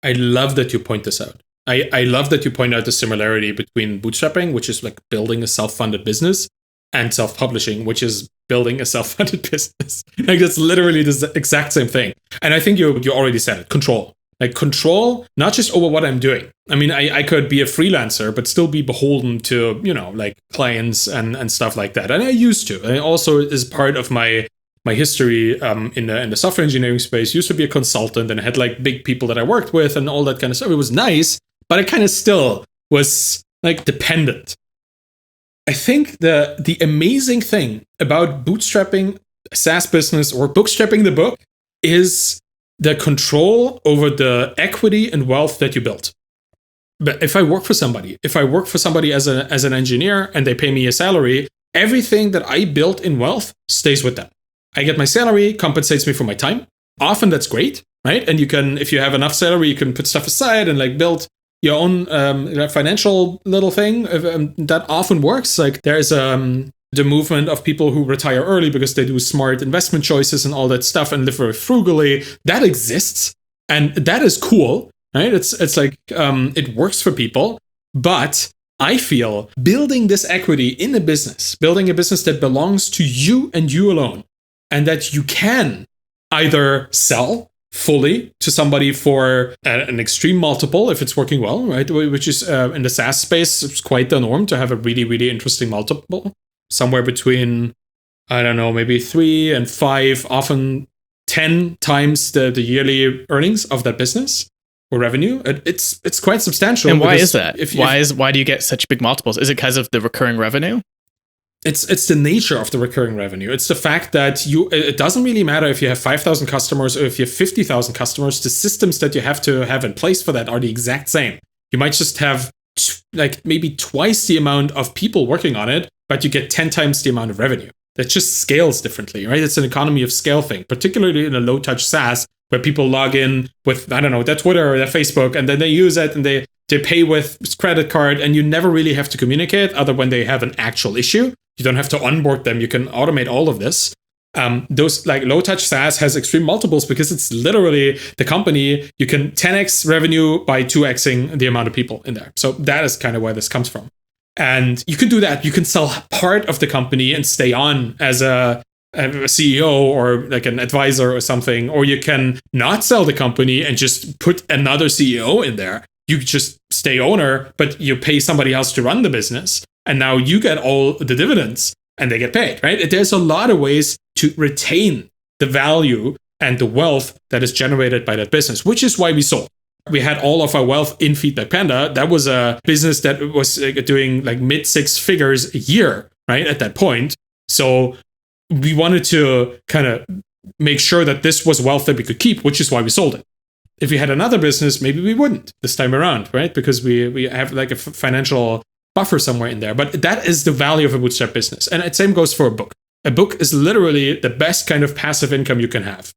I love that you point this out. I love that you point out the similarity between bootstrapping, which is like building a self-funded business, and self-publishing, which is building a self-funded business. Like it's literally the exact same thing. And I think you already said it, control. Like control, not just over what I'm doing. I mean, I could be a freelancer, but still be beholden to, like clients and stuff like that. And I used to. And also is part of my history in the software engineering space. Used to be a consultant and I had like big people that I worked with and all that kind of stuff. It was nice, but I kind of still was like dependent. I think the amazing thing about bootstrapping a SaaS business or bootstrapping the book is the control over the equity and wealth that you built. But if I work for somebody, as an engineer and they pay me a salary, everything that I built in wealth stays with them. I get my salary, compensates me for my time. Often that's great, right? And you can, if you have enough salary, you can put stuff aside and like build your own financial little thing. That often works. Like there's the movement of people who retire early because they do smart investment choices and all that stuff and live very frugally. That exists, and that is cool, right? It's like it works for people. But I feel building this equity in a business, building a business that belongs to you and you alone, and that you can either sell fully to somebody for an extreme multiple if it's working well, right? Which is in the SaaS space, it's quite the norm to have a really, really interesting multiple, somewhere between, I don't know, maybe 3 and 5, often 10 times the yearly earnings of that business or revenue. It's quite substantial. And why is that? Why do you get such big multiples? Is it because of the recurring revenue? It's the nature of the recurring revenue. It's the fact that it doesn't really matter if you have 5,000 customers or if you have 50,000 customers. The systems that you have to have in place for that are the exact same. You might just have like maybe twice the amount of people working on it, but you get 10 times the amount of revenue. That just scales differently, right? It's an economy of scale thing, particularly in a low touch SaaS where people log in with, I don't know, their Twitter or their Facebook, and then they use it and they pay with credit card, and you never really have to communicate other when they have an actual issue. You don't have to onboard them. You can automate all of this. Those like low touch SaaS has extreme multiples because it's literally the company. You can 10x revenue by 2xing the amount of people in there. So that is kind of where this comes from. And you can do that. You can sell part of the company and stay on as a CEO or like an advisor or something. Or you can not sell the company and just put another CEO in there. You just stay owner, but you pay somebody else to run the business. And now you get all the dividends and they get paid, right? There's a lot of ways to retain the value and the wealth that is generated by that business, which is why we sold. We had all of our wealth in Feedback Panda. That was a business that was doing like mid 6 figures a year, right? At that point. So we wanted to kind of make sure that this was wealth that we could keep, which is why we sold it. If we had another business, maybe we wouldn't this time around, right? Because we have like a financial buffer somewhere in there. But that is the value of a bootstrap business. And the same goes for a book. A book is literally the best kind of passive income you can have.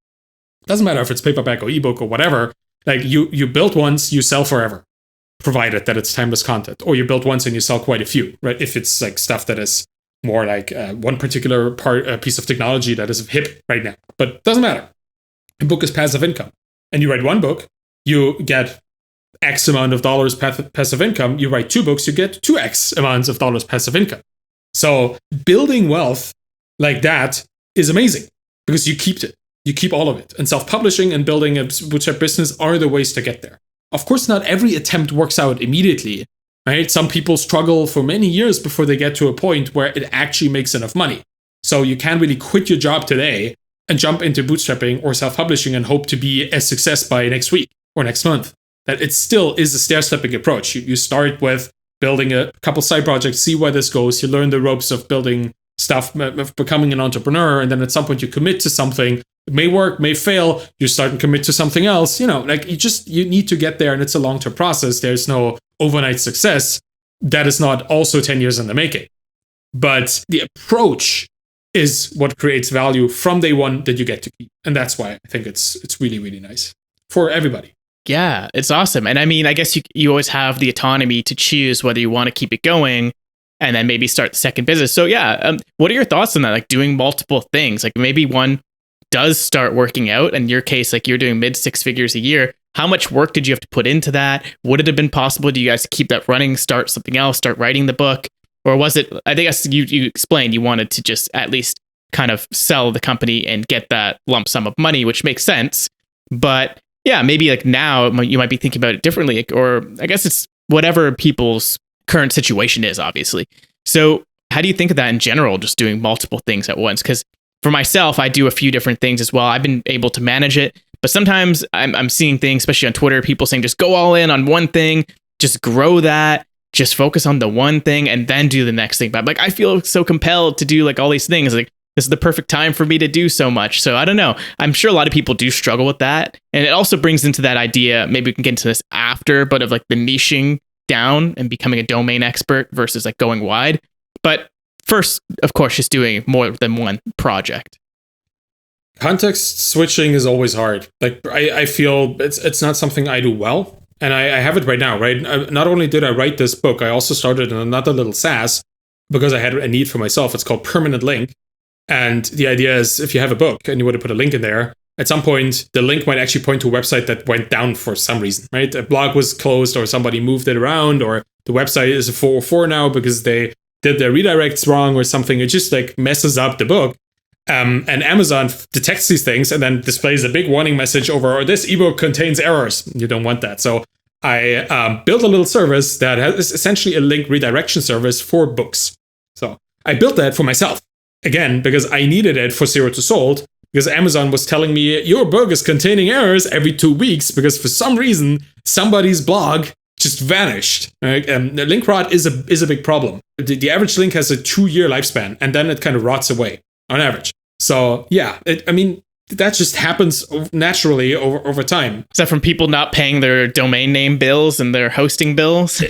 Doesn't matter if it's paperback or ebook or whatever. Like you build once, you sell forever, provided that it's timeless content. Or you build once and you sell quite a few, right? If it's like stuff that is more like one particular piece of technology that is hip right now. But it doesn't matter. A book is passive income. And you write one book, you get X amount of dollars passive income. You write 2 books, you get 2X amounts of dollars passive income. So building wealth like that is amazing because you keep it. You keep all of it. And self-publishing and building a bootstrap business are the ways to get there. Of course, not every attempt works out immediately, right? Some people struggle for many years before they get to a point where it actually makes enough money. So you can't really quit your job today and jump into bootstrapping or self-publishing and hope to be a success by next week or next month. That it still is a stair-stepping approach. You start with building a couple side projects, see where this goes. You learn the ropes of building stuff, of becoming an entrepreneur. And then at some point you commit to something. It may work, may fail. You start and commit to something else. You know, like you need to get there, and it's a long-term process. There's no overnight success. That is not also 10 years in the making. But the approach is what creates value from day one that you get to keep. And that's why I think it's really, really nice for everybody. Yeah, it's awesome. And I mean, I guess you always have the autonomy to choose whether you want to keep it going and then maybe start the second business. So yeah, what are your thoughts on that? Like doing multiple things, like maybe one does start working out. In your case, like you're doing mid 6 figures a year. How much work did you have to put into that? Would it have been possible? Do you guys keep that running, start something else, start writing the book? Or was it, I think you explained you wanted to just at least kind of sell the company and get that lump sum of money, which makes sense. But yeah, maybe like now you might be thinking about it differently, or I guess it's whatever people's current situation is, obviously. So how do you think of that in general, just doing multiple things at once? Because for myself, I do a few different things as well. I've been able to manage it, but sometimes I'm seeing things, especially on Twitter, people saying just go all in on one thing, just grow that, just focus on the one thing and then do the next thing. But like, I feel so compelled to do like all these things. Like this is the perfect time for me to do so much. So I don't know. I'm sure a lot of people do struggle with that. And it also brings into that idea, maybe we can get into this after, but of like the niching down and becoming a domain expert versus like going wide. But first, of course, just doing more than one project. Context switching is always hard. Like I feel it's not something I do well. And I have it right now, right? Not only did I write this book, I also started another little SaaS because I had a need for myself. It's called Permanent Link. And the idea is if you have a book and you want to put a link in there, at some point, the link might actually point to a website that went down for some reason, right? A blog was closed or somebody moved it around, or the website is a 404 now because they did their redirects wrong or something. It just like messes up the book. And Amazon detects these things and then displays a big warning message over, or this ebook contains errors. You don't want that. So I built a little service that is essentially a link redirection service for books. So I built that for myself, again, because I needed it for Zero to Sold, because Amazon was telling me your book is containing errors every 2 weeks because for some reason somebody's blog just vanished. Right? The link rot is a big problem. The average link has a 2-year lifespan and then it kind of rots away on average. So yeah, that just happens naturally over time. Is that from people not paying their domain name bills and their hosting bills?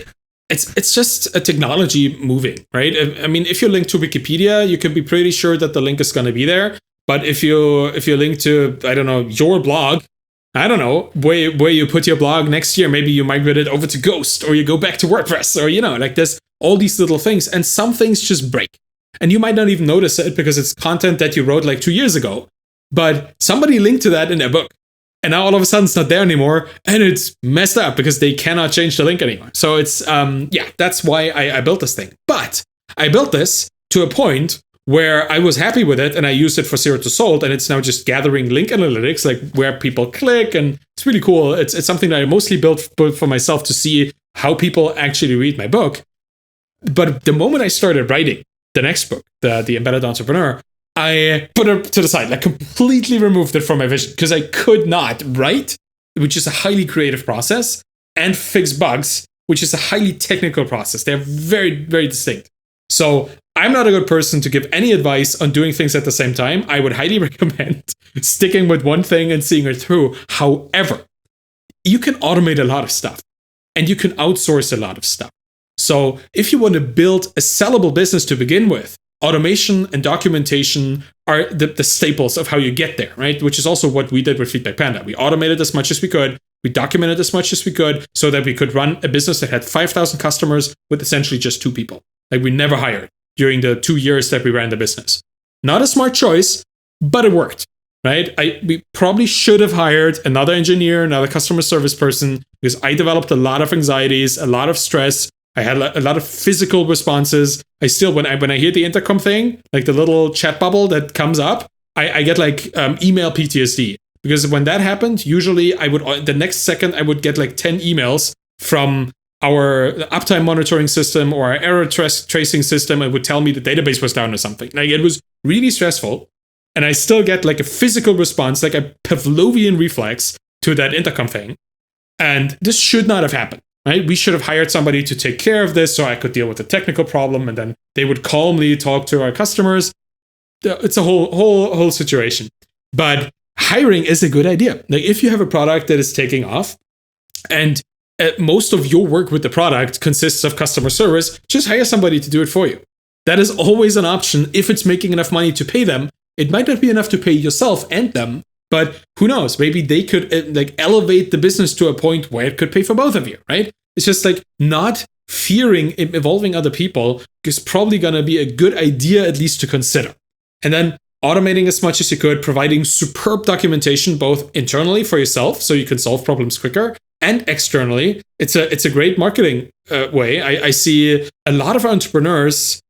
It's just a technology moving, right? I mean, if you link to Wikipedia, you can be pretty sure that the link is going to be there. But if you link to, I don't know, your blog, I don't know, where you put your blog next year, maybe you migrate it over to Ghost or you go back to WordPress or, like there's all these little things and some things just break. And you might not even notice it because it's content that you wrote like 2 years ago. But somebody linked to that in their book. And now all of a sudden it's not there anymore. And it's messed up because they cannot change the link anymore. So it's, that's why I built this thing. But I built this to a point where I was happy with it and I used it for Zero to Sold. And it's now just gathering link analytics, like where people click. And it's really cool. It's something that I mostly built for myself to see how people actually read my book. But the moment I started writing the next book, the Embedded Entrepreneur, I put it to the side, like completely removed it from my vision because I could not write, which is a highly creative process, and fix bugs, which is a highly technical process. They're very, very distinct. So I'm not a good person to give any advice on doing things at the same time. I would highly recommend sticking with one thing and seeing it through. However, you can automate a lot of stuff and you can outsource a lot of stuff. So if you want to build a sellable business to begin with, automation and documentation are the staples of how you get there, right? Which is also what we did with Feedback Panda. We automated as much as we could. We documented as much as we could so that we could run a business that had 5,000 customers with essentially just 2 people. Like we never hired during the 2 years that we ran the business. Not a smart choice, but it worked, right? We probably should have hired another engineer, another customer service person, because I developed a lot of anxieties, a lot of stress. I had a lot of physical responses. I still, when I hear the intercom thing, like the little chat bubble that comes up, I get like email PTSD. Because when that happened, usually the next second I would get like 10 emails from our uptime monitoring system or our error tracing system. It would tell me the database was down or something. Like it was really stressful. And I still get like a physical response, like a Pavlovian reflex to that intercom thing. And this should not have happened. Right? We should have hired somebody to take care of this so I could deal with the technical problem and then they would calmly talk to our customers. It's a whole situation. But hiring is a good idea. Like if you have a product that is taking off and most of your work with the product consists of customer service, just hire somebody to do it for you. That is always an option if it's making enough money to pay them. It might not be enough to pay yourself and them, but who knows? Maybe they could like elevate the business to a point where it could pay for both of you, right? It's just like not fearing involving other people is probably going to be a good idea, at least to consider. And then automating as much as you could, providing superb documentation, both internally for yourself, so you can solve problems quicker, and externally. It's a great marketing way. I see a lot of entrepreneurs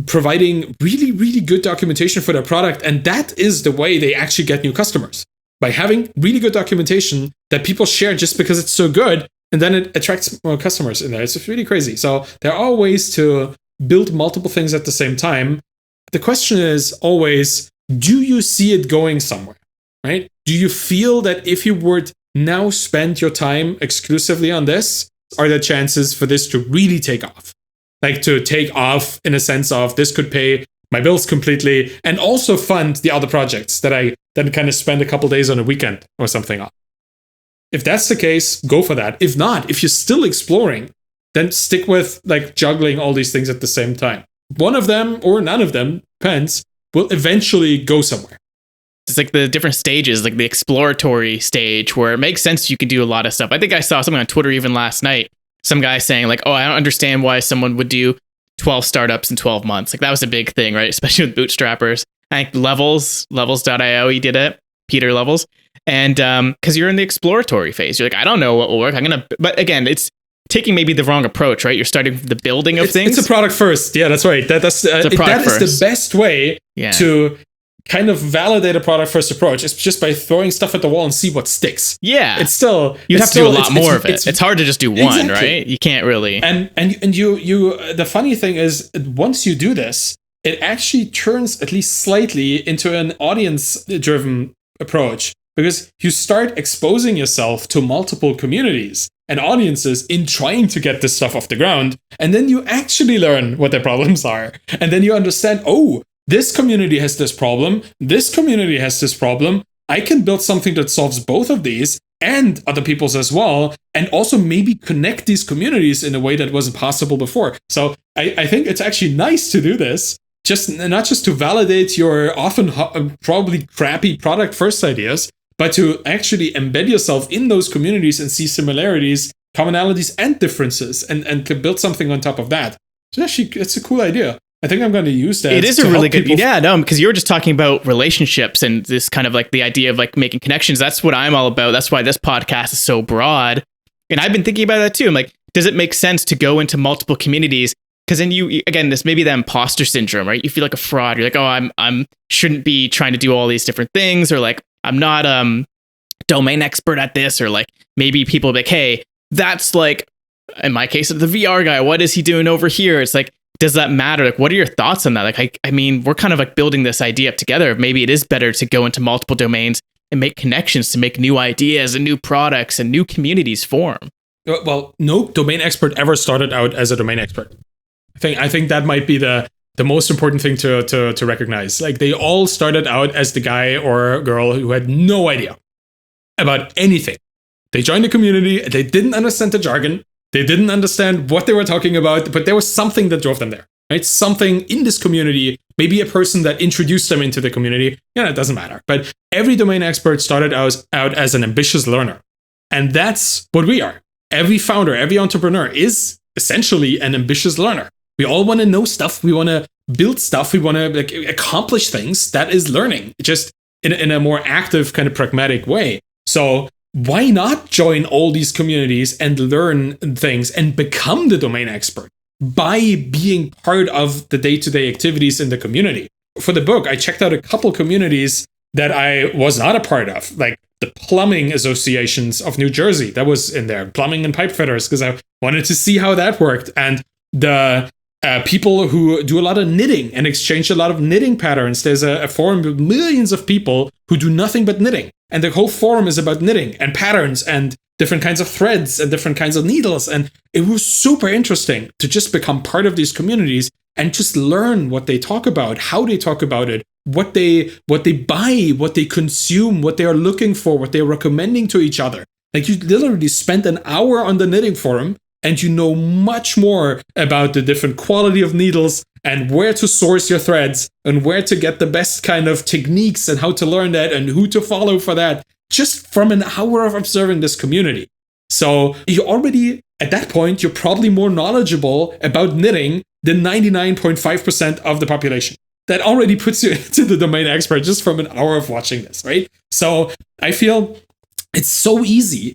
providing really, really good documentation for their product. And that is the way they actually get new customers. By having really good documentation that people share just because it's so good, and then it attracts more customers in there. It's really crazy. So there are ways to build multiple things at the same time. The question is always, do you see it going somewhere, right? Do you feel that if you would now spend your time exclusively on this, are there chances for this to really take off? Like to take off in a sense of this could pay my bills completely and also fund the other projects that I then kind of spend a couple days on a weekend or something on. If that's the case, go for that. If not, if you're still exploring, then stick with like juggling all these things at the same time. One of them or none of them, depends, will eventually go somewhere. It's like the different stages, like the exploratory stage where it makes sense you can do a lot of stuff. I think I saw something on Twitter even last night. Some guy saying like, oh, I don't understand why someone would do 12 startups in 12 months. Like that was a big thing, right? Especially with bootstrappers. I think levels.io, he did it, Peter Levels. And because you're in the exploratory phase, you're like, I don't know what will work. But again, it's taking maybe the wrong approach, right? You're starting with the building of things. It's a product first. Yeah, that's right. That is the best way to kind of validate a product first approach. It's just by throwing stuff at the wall and see what sticks. Yeah. It's still... You have to do a lot more of it. It's hard to just do one, right? You can't really... And you the funny thing is, once you do this, it actually turns at least slightly into an audience-driven approach, because you start exposing yourself to multiple communities and audiences in trying to get this stuff off the ground. And then you actually learn what their problems are. And then you understand, oh, this community has this problem. This community has this problem. I can build something that solves both of these and other people's as well. And also maybe connect these communities in a way that wasn't possible before. So I think it's actually nice to do this. Not just to validate your often probably crappy product first ideas, but to actually embed yourself in those communities and see similarities, commonalities, and differences, and to build something on top of that. So actually, it's a cool idea. I think I'm going to use that. It is a really good, because you were just talking about relationships and this kind of like the idea of like making connections. That's what I'm all about. That's why this podcast is so broad. And I've been thinking about that too. I'm like, does it make sense to go into multiple communities? Because then this may be the imposter syndrome, right? You feel like a fraud. You're like, oh, I'm shouldn't be trying to do all these different things, or like I'm not domain expert at this, or like maybe people will be like, hey, that's like in my case, the VR guy. What is he doing over here? It's like, does that matter? Like, what are your thoughts on that? Like, I mean, we're kind of like building this idea up together. Maybe it is better to go into multiple domains and make connections to make new ideas and new products and new communities form. Well, no domain expert ever started out as a domain expert. I think that might be the most important thing to recognize. Like, they all started out as the guy or girl who had no idea about anything. They joined the community. They didn't understand the jargon. They didn't understand what they were talking about, but there was something that drove them there, right? Something in this community, maybe a person that introduced them into the community. It doesn't matter. But every domain expert started out as an ambitious learner. And that's what we are. Every founder, every entrepreneur is essentially an ambitious learner. We all want to know stuff. We want to build stuff. We want to accomplish things. That is learning, just in a more active, kind of pragmatic way. So why not join all these communities and learn things and become the domain expert by being part of the day-to-day activities in the community? For the book, I checked out a couple communities that I was not a part of, like the plumbing associations of New Jersey. That was in there, plumbing and pipe fitters, because I wanted to see how that worked. And the people who do a lot of knitting and exchange a lot of knitting patterns. There's a forum with millions of people who do nothing but knitting. And the whole forum is about knitting and patterns and different kinds of threads and different kinds of needles. And it was super interesting to just become part of these communities and just learn what they talk about, how they talk about it, what they buy, what they consume, what they are looking for, what they're recommending to each other. Like, you literally spent an hour on the knitting forum and you know much more about the different quality of needles and where to source your threads and where to get the best kind of techniques and how to learn that and who to follow for that, just from an hour of observing this community. So you already, at that point, you're probably more knowledgeable about knitting than 99.5% of the population. That already puts you into the domain expert just from an hour of watching this, right? So I feel it's so easy,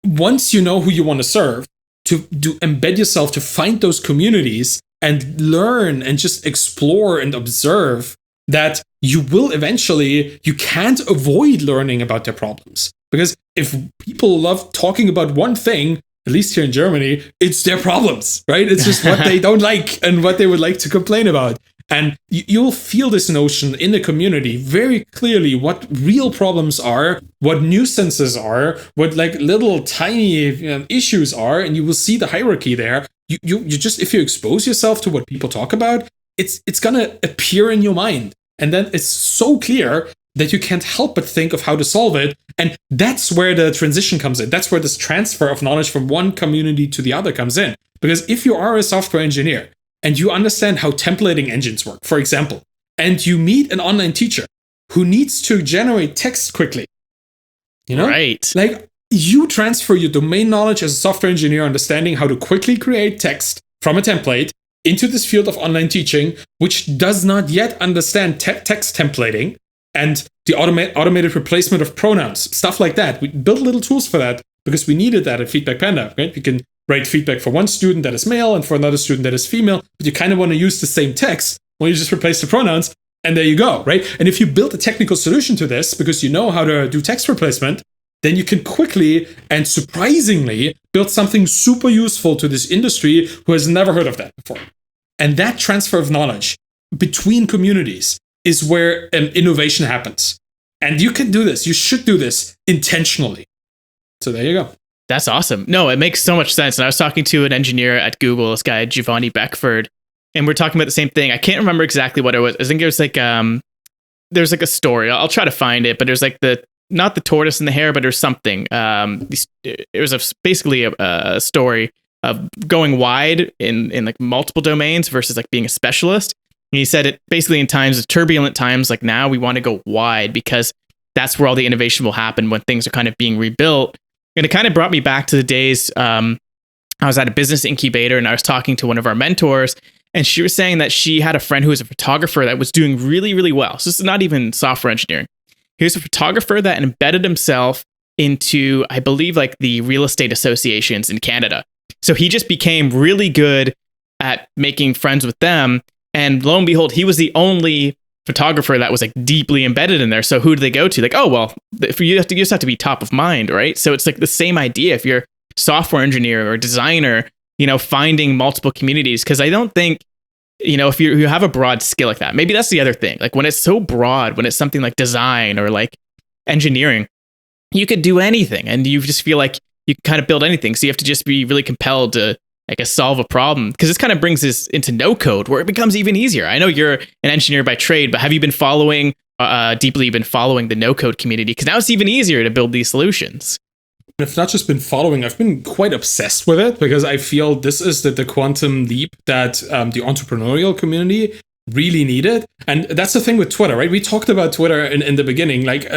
once you know who you want to serve, to embed yourself, to find those communities and learn and just explore and observe, that you will eventually, you can't avoid learning about their problems. Because if people love talking about one thing, at least here in Germany, it's their problems, right? It's just what they don't like and what they would like to complain about. And you'll feel this notion in the community very clearly, what real problems are, what nuisances are, what like little tiny issues are, and you will see the hierarchy there. You just, if you expose yourself to what people talk about, it's gonna appear in your mind. And then it's so clear that you can't help but think of how to solve it. And that's where the transition comes in. That's where this transfer of knowledge from one community to the other comes in. Because if you are a software engineer and you understand how templating engines work, for example, and you meet an online teacher who needs to generate text quickly, right? Like, you transfer your domain knowledge as a software engineer, understanding how to quickly create text from a template into this field of online teaching, which does not yet understand text templating and the automated replacement of pronouns, stuff like that. We built little tools for that because we needed that at Feedback Panda, right? We can write feedback for one student that is male and for another student that is female, but you kind of want to use the same text. Well, you just replace the pronouns and there you go, right? And if you build a technical solution to this because you know how to do text replacement, then you can quickly and surprisingly build something super useful to this industry who has never heard of that before. And that transfer of knowledge between communities is where innovation happens. And you can do this. You should do this intentionally. So there you go. That's awesome. No, it makes so much sense. And I was talking to an engineer at Google, this guy, Giovanni Beckford, and we're talking about the same thing. I can't remember exactly what it was. I think it was like, there's like a story. I'll try to find it, but there's like not the tortoise and the hare, but there's something. It was basically a story of going wide in like multiple domains versus like being a specialist. And he said it basically in times of turbulent times like now, we want to go wide because that's where all the innovation will happen when things are kind of being rebuilt. And it kind of brought me back to the days I was at a business incubator and I was talking to one of our mentors, and she was saying that she had a friend who was a photographer that was doing really, really well. So this is not even software engineering. He was a photographer that embedded himself into, I believe, like the real estate associations in Canada. So he just became really good at making friends with them. And lo and behold, he was the only photographer that was like deeply embedded in there. So who do they go to? Like, oh, well, you just have to be top of mind, right? So it's like the same idea. If you're a software engineer or designer, finding multiple communities. Because I don't think, if you have a broad skill like that, maybe that's the other thing. Like when it's so broad, when it's something like design or like engineering, you could do anything and you just feel like you can kind of build anything. So you have to just be really compelled to, I guess, solve a problem, because this kind of brings us into no code where it becomes even easier. I know you're an engineer by trade, but have you been following the no code community? Because now it's even easier to build these solutions. I've not just been following, I've been quite obsessed with it because I feel this is the quantum leap that the entrepreneurial community really needed. And that's the thing with Twitter, right? We talked about Twitter in the beginning. Like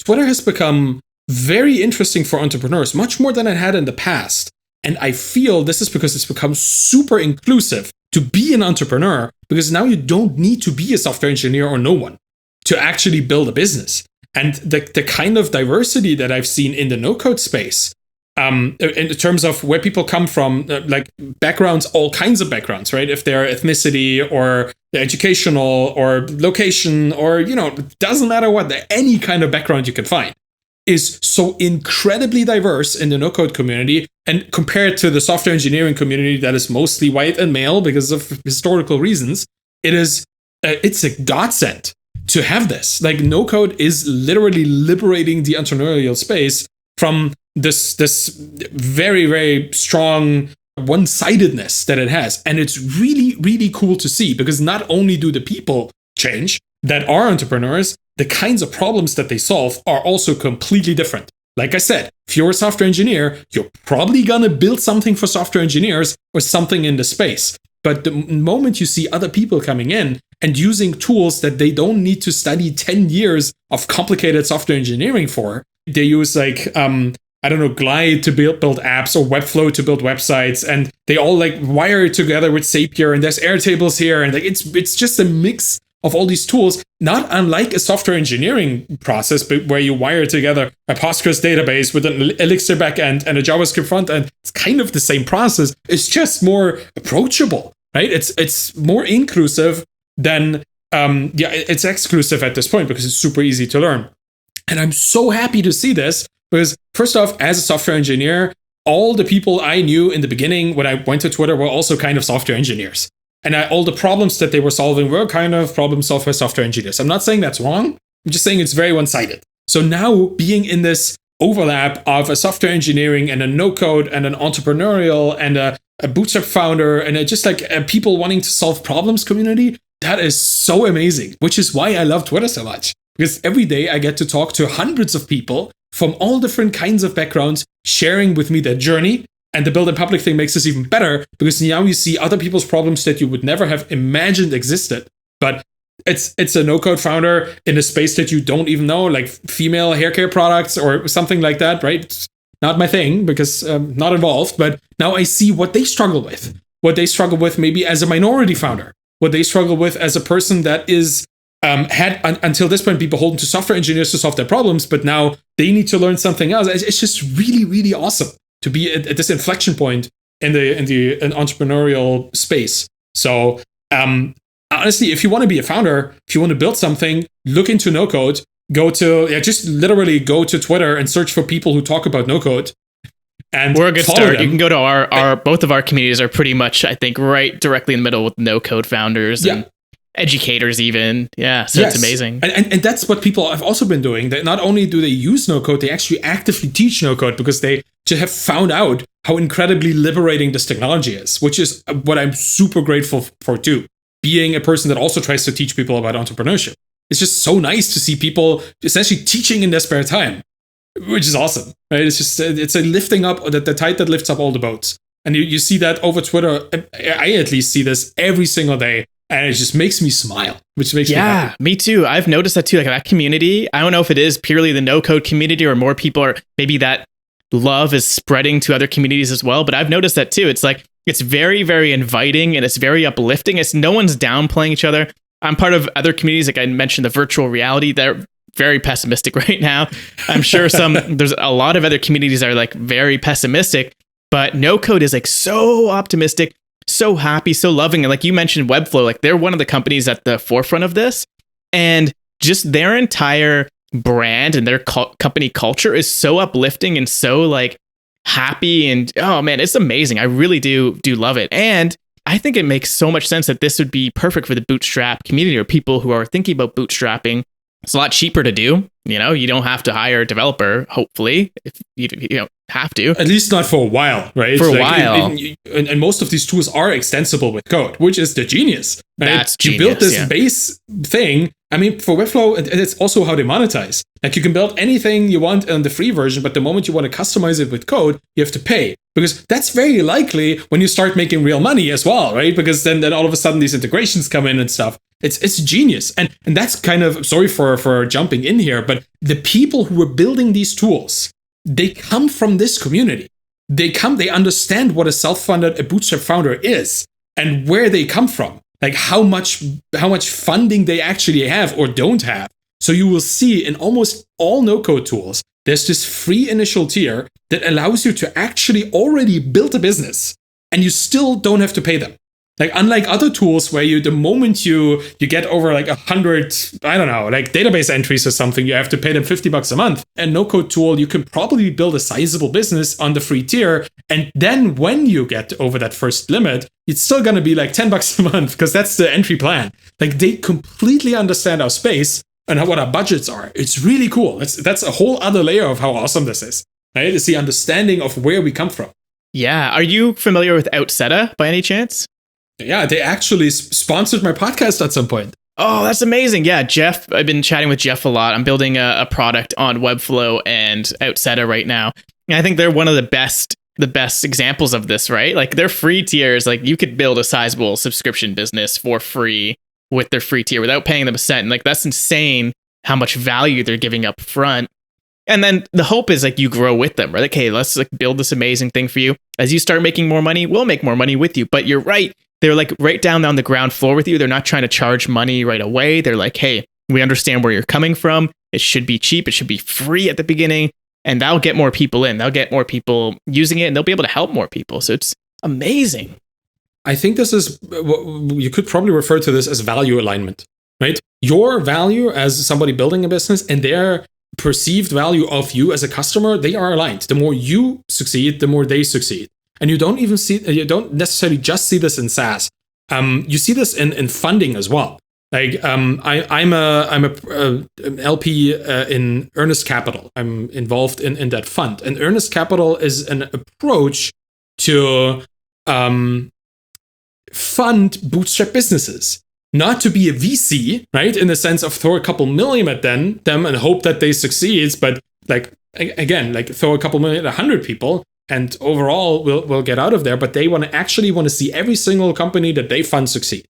Twitter has become very interesting for entrepreneurs, much more than it had in the past. And I feel this is because it's become super inclusive to be an entrepreneur, because now you don't need to be a software engineer or no one to actually build a business. And the kind of diversity that I've seen in the no-code space, in terms of where people come from, like backgrounds, all kinds of backgrounds, right? If they're ethnicity or educational or location or, doesn't matter what, any kind of background you can find, is so incredibly diverse in the no-code community. And compared to the software engineering community that is mostly white and male because of historical reasons, it's a godsend to have this. Like no-code is literally liberating the entrepreneurial space from this very, very strong one-sidedness that it has. And it's really, really cool to see, because not only do the people change that are entrepreneurs, the kinds of problems that they solve are also completely different. Like I said, if you're a software engineer, you're probably gonna build something for software engineers or something in the space. But the moment you see other people coming in and using tools that they don't need to study 10 years of complicated software engineering for, they use like, Glide to build apps, or Webflow to build websites, and they all like wire it together with Zapier, and there's Airtables here, and like it's just a mix of all these tools, not unlike a software engineering process, but where you wire together a Postgres database with an Elixir backend and a JavaScript front end. It's kind of the same process. It's just more approachable, right? It's more inclusive than it's exclusive at this point because it's super easy to learn. And I'm so happy to see this because, first off, as a software engineer, all the people I knew in the beginning when I went to Twitter were also kind of software engineers. And all the problems that they were solving were kind of problem solved by software engineers. I'm not saying that's wrong. I'm just saying it's very one-sided. So now being in this overlap of a software engineering and a no-code and an entrepreneurial and a bootstrap founder and just like a people wanting to solve problems community, that is so amazing, which is why I love Twitter so much. because every day I get to talk to hundreds of people from all different kinds of backgrounds, sharing with me their journey. And the build in public thing makes this even better because now you see other people's problems that you would never have imagined existed. But it's a no-code founder in a space that you don't even know, like female hair care products or something like that, right? It's not my thing because I'm not involved. But now I see what they struggle with. What they struggle with maybe as a minority founder. What they struggle with as a person that is until this point be beholden to software engineers to solve their problems, but now they need to learn something else. It's just really, really awesome to be at this inflection point in the entrepreneurial space. So honestly, if you want to be a founder, if you want to build something, look into no code. Just literally go to Twitter and search for people who talk about no code. And we're a good start. Them. You can go to our both of our communities are pretty much, I think, right directly in the middle with no code founders and educators even. Yeah. So it's amazing. And that's what people have also been doing. That not only do they use no code, they actually actively teach no code because they just have found out how incredibly liberating this technology is, which is what I'm super grateful for too. Being a person that also tries to teach people about entrepreneurship. It's just so nice to see people essentially teaching in their spare time, which is awesome, right? It's a lifting up, the tide that lifts up all the boats. And you see that over Twitter. I at least see this every single day. And it just makes me smile, which makes me happy. Me too. I've noticed that too. Like that community, I don't know if it is purely the no-code community or more people are, maybe that love is spreading to other communities as well. But I've noticed that too. It's like, it's very, very inviting and it's very uplifting. It's no one's downplaying each other. I'm part of other communities, like I mentioned, the virtual reality. They're very pessimistic right now. I'm sure there's a lot of other communities that are like very pessimistic, but no code is like so optimistic, so happy, so loving. And like you mentioned Webflow, like they're one of the companies at the forefront of this. And just their entire brand and their company culture is so uplifting and so like happy. And oh man, it's amazing. I really do love it. And I think it makes so much sense that this would be perfect for the bootstrap community or people who are thinking about bootstrapping. It's a lot cheaper to do. You don't have to hire a developer, hopefully, if you don't have to. At least not for a while, right? For a while. And most of these tools are extensible with code, which is the genius. Right? That's genius. You build this base thing. I mean, for Webflow, it's also how they monetize. Like you can build anything you want on the free version, but the moment you want to customize it with code, you have to pay. Because that's very likely when you start making real money as well, right? Because then all of a sudden these integrations come in and stuff. It's genius. And that's kind of, sorry for jumping in here, but the people who are building these tools, they come from this community. They understand what a self-funded, a bootstrap founder is and where they come from. Like how much funding they actually have or don't have. So you will see in almost all no-code tools, there's this free initial tier that allows you to actually already build a business and you still don't have to pay them. Like unlike other tools where the moment you get over like 100, I don't know, like database entries or something, you have to pay them $50 a month. And no-code tool, you can probably build a sizable business on the free tier. And then when you get over that first limit, it's still going to be like $10 a month because that's the entry plan. Like they completely understand our space and what our budgets are. It's really cool. That's a whole other layer of how awesome this is. Right? It's the understanding of where we come from. Yeah. Are you familiar with Outseta by any chance? Yeah, they actually sponsored my podcast at some point. Oh, that's amazing. Yeah, Jeff, I've been chatting with Jeff a lot. I'm building a product on Webflow and Outseta right now. And I think they're one of the best examples of this, right? Like their free tiers, like you could build a sizable subscription business for free with their free tier without paying them a cent. And like that's insane how much value they're giving up front. And then the hope is like you grow with them, right? Like, hey, let's like build this amazing thing for you. As you start making more money, we'll make more money with you. But you're right. They're like right down on the ground floor with you. They're not trying to charge money right away. They're like, hey, we understand where you're coming from. It should be cheap. It should be free at the beginning. And that'll get more people in. They'll get more people using it and they'll be able to help more people. So it's amazing. I think this is, you could probably refer to this as value alignment, right? Your value as somebody building a business and their perceived value of you as a customer, they are aligned. The more you succeed, the more they succeed. And you don't necessarily just see this in SaaS. You see this in funding as well. Like I'm an LP in Earnest Capital. I'm involved in that fund. And Earnest Capital is an approach to fund bootstrap businesses. not to be a VC, right? In the sense of throw a couple million at them and hope that they succeed, but like again, like throw a couple million at 100 people, and overall we'll get out of there. But they actually want to see every single company that they fund succeed.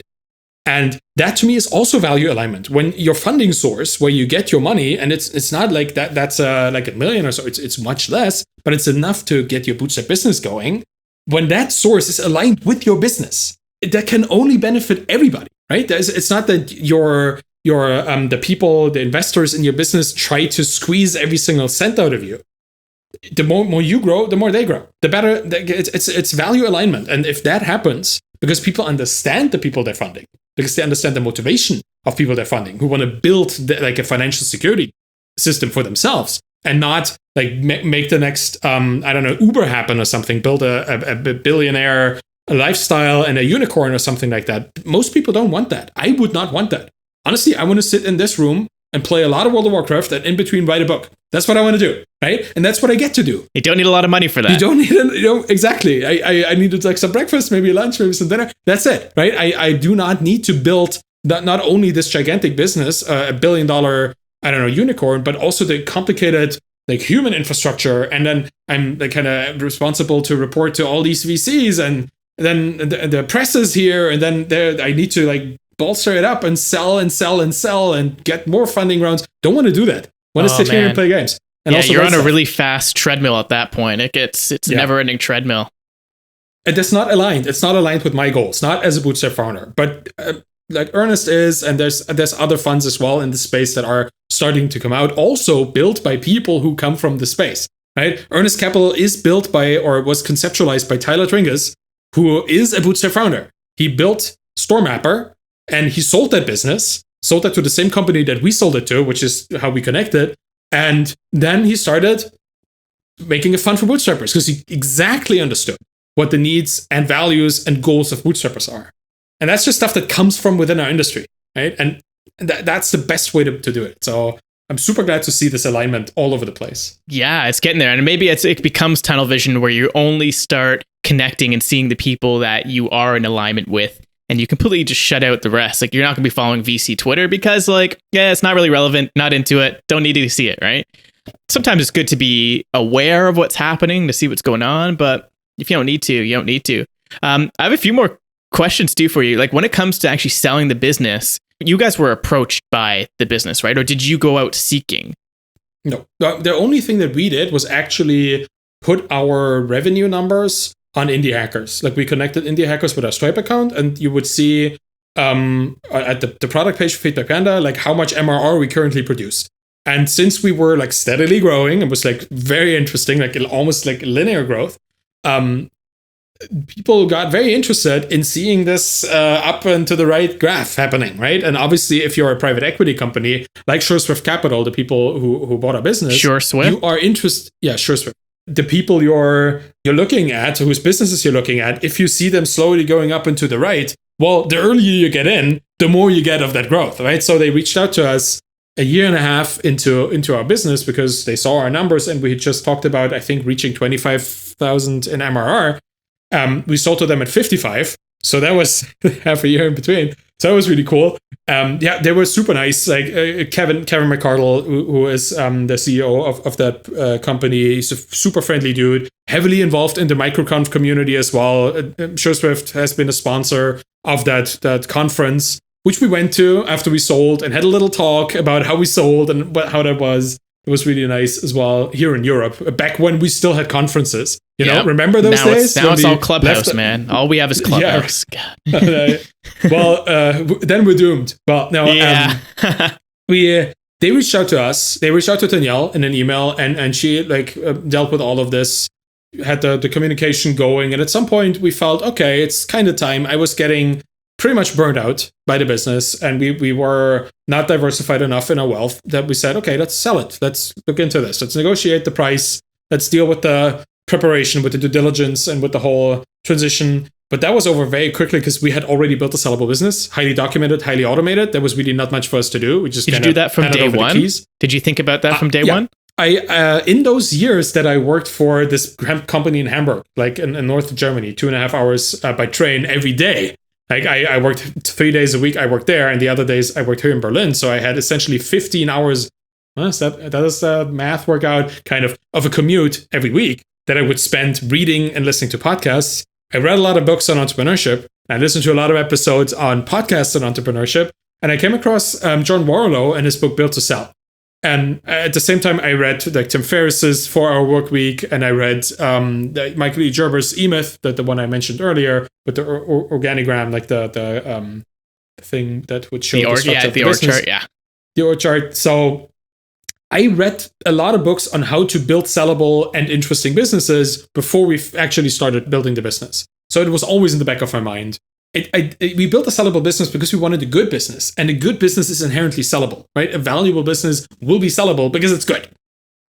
And that to me is also value alignment. When your funding source, where you get your money, and it's not like that's like $1 million or so, it's much less, but it's enough to get your bootstrap business going. When that source is aligned with your business, that can only benefit everybody, right? It's not that the people, the investors in your business try to squeeze every single cent out of you. The more you grow, the more they grow. The better. It's value alignment, and if that happens, because people understand the people they're funding, because they understand the motivation of people they're funding, who want to build like a financial security system for themselves, and not like make the next Uber happen or something, build a billionaire lifestyle and a unicorn or something like that. Most people don't want that. I would not want that. Honestly, I want to sit in this room and play a lot of World of Warcraft, and in between write a book. That's what I want to do, right? And that's what I get to do. You don't need a lot of money for that. You don't need exactly. I needed like some breakfast, maybe lunch, maybe some dinner. That's it, right? I do not need to build not only this gigantic business, $1 billion, unicorn, but also the complicated like human infrastructure. And then I'm like kind of responsible to report to all these VCs, and then the press is here, and then I need to like bolster it up and sell and get more funding rounds. Don't want to do that. Want to sit here and play games. And also you're on a really fast treadmill at that point. It's a never-ending treadmill. And that's not aligned. It's not aligned with my goals, not as a bootstrap founder. But like Earnest is, and there's other funds as well in the space that are starting to come out, also built by people who come from the space, right? Earnest Capital is built by, or was conceptualized by Tyler Tringas, who is a bootstrap founder. He built StoreMapper, and he sold that to the same company that we sold it to, which is how we connected. And then he started making a fund for bootstrappers because he exactly understood what the needs and values and goals of bootstrappers are. And that's just stuff that comes from within our industry, right? And that's the best way to do it. So I'm super glad to see this alignment all over the place. Yeah, it's getting there. And maybe it becomes tunnel vision, where you only start connecting and seeing the people that you are in alignment with, and you completely just shut out the rest. Like, you're not going to be following VC Twitter because, like, yeah, it's not really relevant, not into it, don't need to see it, right? Sometimes it's good to be aware of what's happening, to see what's going on, but if you don't need to, you don't need to. I have a few more questions too for you. Like, when it comes to actually selling the business, you guys were approached by the business, right? Or did you go out seeking? No. The only thing that we did was actually put our revenue numbers on Indie Hackers. Like, we connected Indie Hackers with our Stripe account, and you would see at the product page for Feedback Panda, like how much MRR we currently produce. And since we were like steadily growing, it was like very interesting, like almost like linear growth. People got very interested in seeing this up and to the right graph happening, right? And obviously, if you're a private equity company like SureSwift Capital, the people who bought our business, SureSwift, you are interested. Yeah, SureSwift. The people you're looking at, whose businesses you're looking at, if you see them slowly going up and to the right, well, the earlier you get in, the more you get of that growth, right? So they reached out to us a year and a half into our business because they saw our numbers, and we had just talked about, I think, reaching 25,000 in MRR. We sold to them at 55, so that was half a year in between. So that was really cool. They were super nice. Like Kevin McCardle, who is the CEO of that company. He's a super friendly dude, heavily involved in the microconf community as well. SureSwift has been a sponsor of that conference, which we went to after we sold, and had a little talk about how we sold and how that was. It was really nice as well here in Europe, back when we still had conferences. You know, remember those days? Now it's all Clubhouse, man. All we have is Clubhouse. Yeah. Well, then we're doomed. Well, no. Yeah. They reached out to us. They reached out to Danielle in an email, and she dealt with all of this, had the communication going. And at some point, we felt, okay, it's kind of time. I was getting pretty much burned out by the business, and we were not diversified enough in our wealth that we said, okay, let's sell it. Let's look into this. Let's negotiate the price. Let's deal with the preparation, with the due diligence, and with the whole transition. But that was over very quickly because we had already built a sellable business, highly documented, highly automated. There was really not much for us to do. We just Did you do that from day one? Did you think about that from day one? I in those years that I worked for this company in Hamburg, like in North Germany, 2.5 hours by train every day, Like I worked 3 days a week. I worked there, and the other days I worked here in Berlin. So I had essentially 15 hours. Well, that is a math workout kind of a commute every week that I would spend reading and listening to podcasts. I read a lot of books on entrepreneurship. I listened to a lot of episodes on podcasts on entrepreneurship. And I came across John Warlow and his book Built to Sell. And at the same time, I read like Tim Ferriss's 4-Hour Work Week, and I read Michael E. Gerber's E-Myth, the one I mentioned earlier, with the organigram, like the thing that would show the structure of the org chart, the org chart. So I read a lot of books on how to build sellable and interesting businesses before we actually started building the business. So it was always in the back of my mind. We built a sellable business because we wanted a good business, and a good business is inherently sellable, right? A valuable business will be sellable because it's good.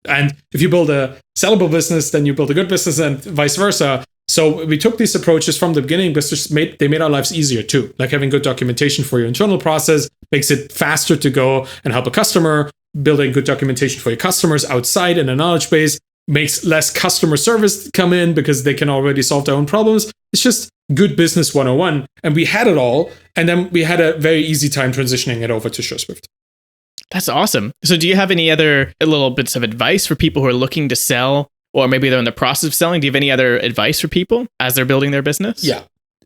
And if you build a sellable business, then you build a good business, and vice versa. So we took these approaches from the beginning because they made our lives easier too. Like having good documentation for your internal process makes it faster to go and help a customer. Building good documentation for your customers outside in a knowledge base makes less customer service come in because they can already solve their own problems. It's just good business 101. And we had it all. And then we had a very easy time transitioning it over to SureSwift. That's awesome. So do you have any other little bits of advice for people who are looking to sell, or maybe they're in the process of selling? Do you have any other advice for people as they're building their business? Yeah.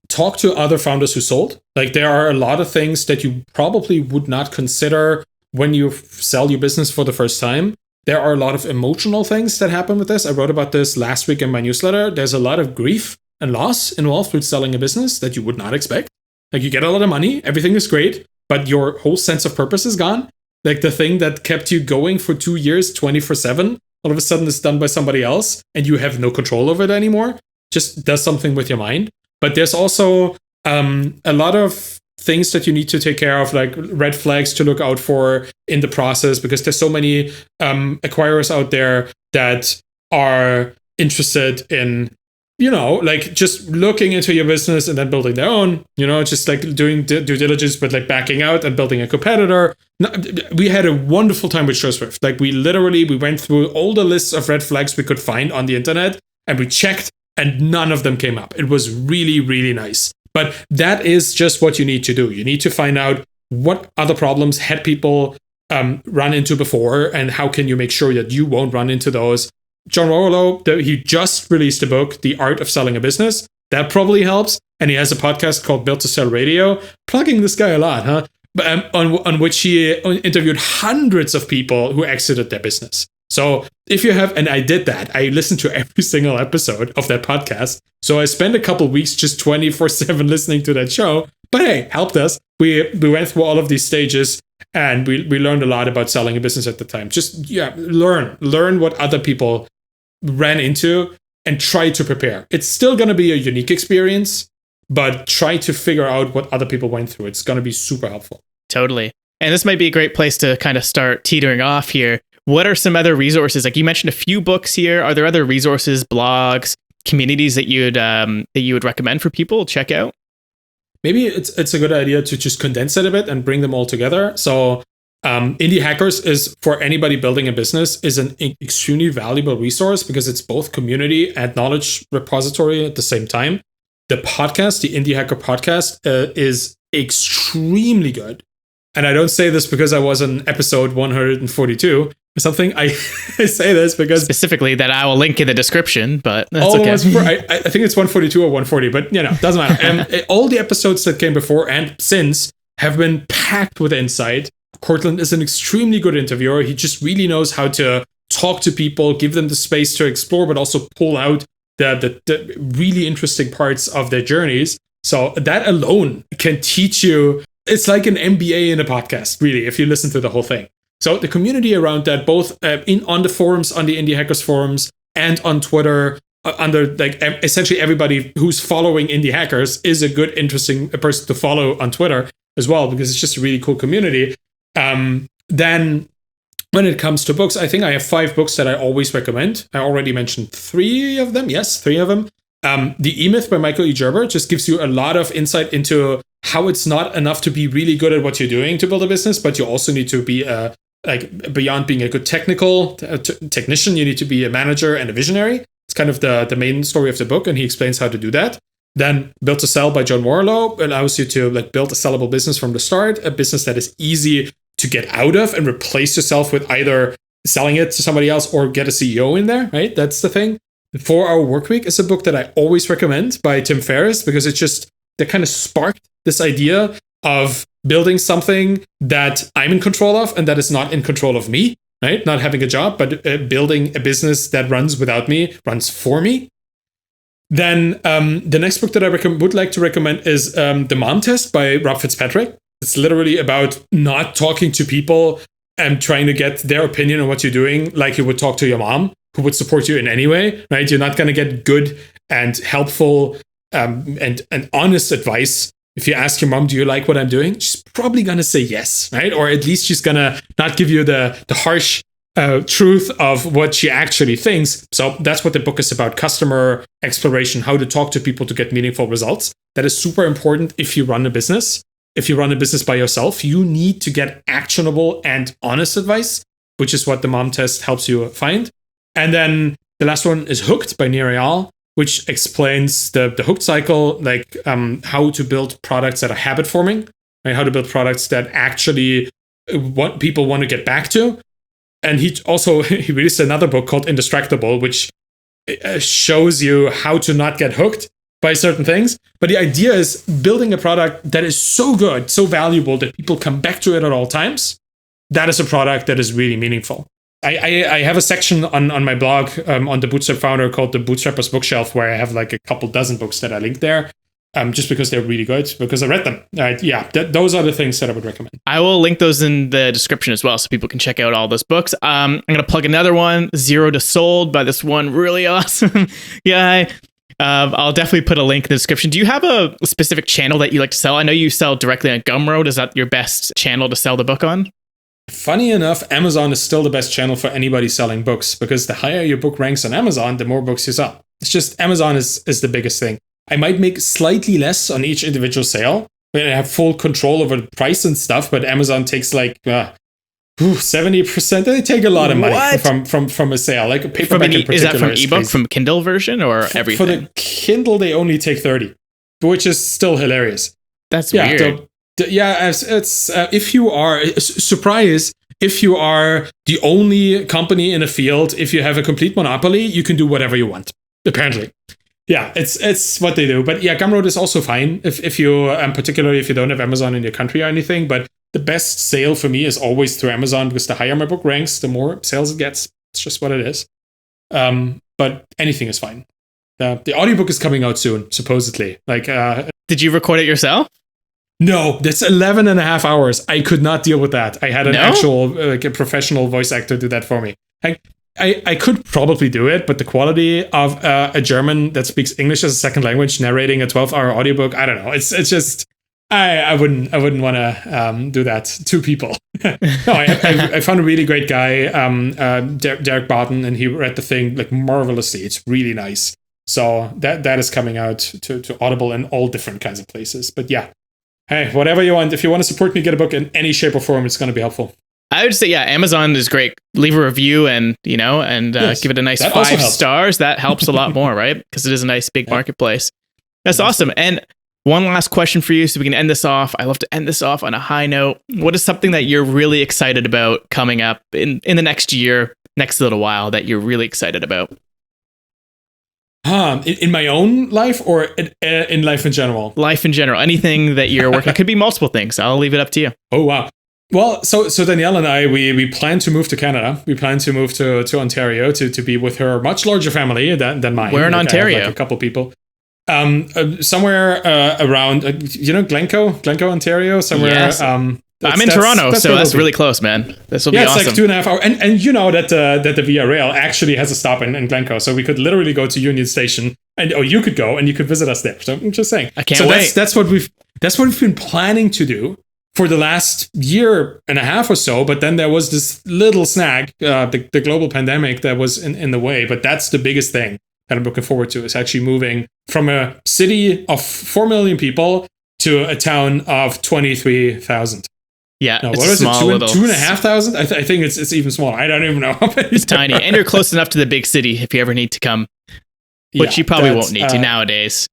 Talk to other founders who sold. Like there are a lot of things that you probably would not consider when you sell your business for the first time. There are a lot of emotional things that happen with this. I wrote about this last week in my newsletter. There's a lot of grief and loss involved with selling a business that you would not expect. Like you get a lot of money, everything is great, but your whole sense of purpose is gone. Like the thing that kept you going for 2 years, 24/7, all of a sudden is done by somebody else and you have no control over it anymore. Just does something with your mind. But there's also a lot of things that you need to take care of, like red flags to look out for in the process, because there's so many acquirers out there that are interested in, like just looking into your business and then building their own, just like doing due diligence, but like backing out and building a competitor. We had a wonderful time with SureSwift. Like we went through all the lists of red flags we could find on the internet and we checked and none of them came up. It was really, really nice. But that is just what you need to do. You need to find out what other problems had people run into before, and how can you make sure that you won't run into those. John Warlow, he just released a book, The Art of Selling a Business. That probably helps. And he has a podcast called Built to Sell Radio. Plugging this guy a lot, huh? On which he interviewed hundreds of people who exited their business. So if you have, and I did that, I listened to every single episode of that podcast. So I spent a couple weeks just 24/7 listening to that show. But hey, helped us. We went through all of these stages and we learned a lot about selling a business at the time. Just learn what other people ran into and try to prepare. It's still going to be a unique experience, but try to figure out what other people went through. It's going to be super helpful. Totally. And this might be a great place to kind of start teetering off here. What are some other resources? Like you mentioned a few books here. Are there other resources, blogs, communities that you would recommend for people to check out? Maybe it's a good idea to just condense it a bit and bring them all together. So Indie Hackers is, for anybody building a business, is an extremely valuable resource because it's both community and knowledge repository at the same time. The podcast, the Indie Hacker podcast, is extremely good. And I don't say this because I was on episode 142 or something. I say this because... Specifically that I will link in the description, but that's okay. I think it's 142 or 140, but doesn't matter. And all the episodes that came before and since have been packed with insight. Cortland is an extremely good interviewer. He just really knows how to talk to people, give them the space to explore, but also pull out the really interesting parts of their journeys. So that alone can teach you... It's like an MBA in a podcast, really, if you listen to the whole thing. So the community around that, both on the forums, on the Indie Hackers forums, and on Twitter, under like essentially everybody who's following Indie Hackers is a good, interesting person to follow on Twitter as well, because it's just a really cool community. Then when it comes to books, I think I have 5 books that I always recommend. I already mentioned 3 of them. Yes, 3 of them. The E-Myth by Michael E. Gerber just gives you a lot of insight into how it's not enough to be really good at what you're doing to build a business, but you also need to be beyond being a good technical technician, you need to be a manager and a visionary. It's kind of the main story of the book, and he explains how to do that. Then Build to Sell by John Warlow allows you to like build a sellable business from the start, a business that is easy to get out of and replace yourself with either selling it to somebody else or get a CEO in there, right? That's the thing. The 4-Hour Workweek is a book that I always recommend by Tim Ferriss because it just, that kind of sparked this idea of building something that I'm in control of and that is not in control of me, right? Not having a job, but building a business that runs without me, runs for me. Then the next book that I would like to recommend is The Mom Test by Rob Fitzpatrick. It's literally about not talking to people and trying to get their opinion on what you're doing like you would talk to your mom, who would support you in any way, right? You're not going to get good and helpful and honest advice. If you ask your mom, do you like what I'm doing? She's probably going to say yes, right? Or at least she's going to not give you the harsh truth of what she actually thinks. So that's what the book is about: customer exploration, how to talk to people to get meaningful results. That is super important if you run a business. If you run a business by yourself, you need to get actionable and honest advice, which is what the Mom Test helps you find. And then the last one is Hooked by Nir Eyal, which explains the hooked cycle, like how to build products that are habit forming, right? How to build products that actually what people want to get back to. And he released another book called Indistractable, which shows you how to not get hooked by certain things. But the idea is building a product that is so good, so valuable that people come back to it at all times. That is a product that is really meaningful. I have a section on my blog on the Bootstrap Founder called the Bootstrapper's Bookshelf, where I have like a couple dozen books that I link there. Just because they're really good, because I read them. Those are the things that I would recommend. I will link those in the description as well, so people can check out all those books. I'm going to plug another one, Zero to Sold, by this one really awesome guy. I'll definitely put a link in the description. Do you have a specific channel that you like to sell? I know you sell directly on Gumroad. Is that your best channel to sell the book on? Funny enough, Amazon is still the best channel for anybody selling books, because the higher your book ranks on Amazon, the more books you sell. It's just Amazon is the biggest thing. I might make slightly less on each individual sale, but I have full control over the price and stuff, but Amazon takes like 70%. They take a lot of money from a sale, like a paperback in particular. Is that from ebook, from Kindle version, or everything? For the Kindle, they only take 30, which is still hilarious. That's weird. It's if you are surprise, if you are the only company in a field, if you have a complete monopoly, you can do whatever you want, apparently. Yeah, it's what they do. But yeah, Gumroad is also fine if you, particularly if you don't have Amazon in your country or anything. But the best sale for me is always through Amazon, because the higher my book ranks, the more sales it gets. It's just what it is. But anything is fine. The audiobook is coming out soon, supposedly. Did you record it yourself? No, that's 11 and a half hours. I could not deal with that. I had an actual, a professional voice actor do that for me. I could probably do it, but the quality of a German that speaks English as a second language narrating a 12-hour audiobook, I don't know. It's just, I wouldn't want to do that to people. No, I found a really great guy, Derek Barton, and he read the thing like marvelously. It's really nice. So that is coming out to Audible in all different kinds of places. But yeah, hey, whatever you want. If you want to support me, get a book in any shape or form, it's going to be helpful. I would say, yeah, Amazon is great. Leave a review and give it a nice 5 stars. That helps a lot more, right? Because it is a nice big marketplace. That's awesome. And one last question for you so we can end this off. I love to end this off on a high note. What is something that you're really excited about coming up in the next year, next little while, that you're really excited about? In my own life or in life in general? Life in general. Anything that you're working. It could be multiple things. I'll leave it up to you. Oh, wow. Well, so Danielle and I, we plan to move to Canada. We plan to move to Ontario to be with her much larger family than mine. Where in Ontario? I have, a couple people. Somewhere around, Glencoe, Ontario. Somewhere. Yes. I'm in Toronto, so that's really close, man. This will be awesome. It's like 2.5 hours. And you know that the Via Rail actually has a stop in Glencoe, so we could literally go to Union Station, you could go and you could visit us there. So I'm just saying. I can't wait. That's what we've been planning to do for the last year and a half or so, but then there was this little snag, the global pandemic that was in the way. But that's the biggest thing that I'm looking forward to, is actually moving from a city of 4 million people to a town of 23,000. Yeah, no, what was it? 2,500? I think it's even smaller. I don't even know. It's tiny, and you're close enough to the big city if you ever need to come, which you probably won't need to nowadays.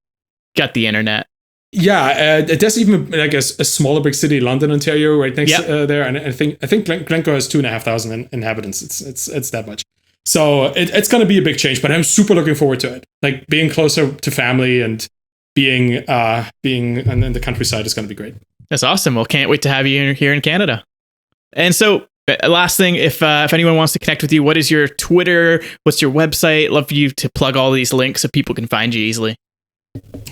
got the internet. Yeah, there's even like a smaller big city, London, Ontario, right next there, and I think Glencoe has 2,500 inhabitants. It's that much. So it's going to be a big change, but I'm super looking forward to it. Like being closer to family and being in the countryside is going to be great. That's awesome. Well, can't wait to have you here in Canada. And so, last thing, if anyone wants to connect with you, what is your Twitter? What's your website? Love for you to plug all these links so people can find you easily.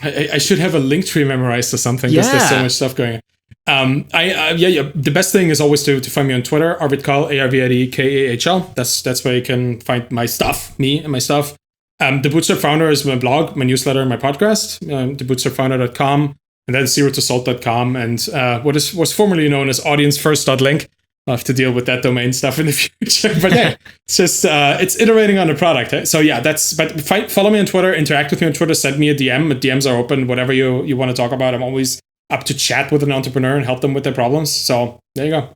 I should have a link tree memorized or something because there's so much stuff going on. The best thing is always to find me on Twitter, Arvid Kahl, ARVIDKAHL. That's where you can find my stuff, me and my stuff. The Bootstrap Founder is my blog, my newsletter, my podcast, thebootstrapfounder.com, and then zerotosalt.com, and what was formerly known as audience-first.link. I'll have to deal with that domain stuff in the future. But yeah, it's just, it's iterating on the product. Eh? So yeah, follow me on Twitter, interact with me on Twitter, send me a DM. DMs are open, whatever you want to talk about. I'm always up to chat with an entrepreneur and help them with their problems. So there you go.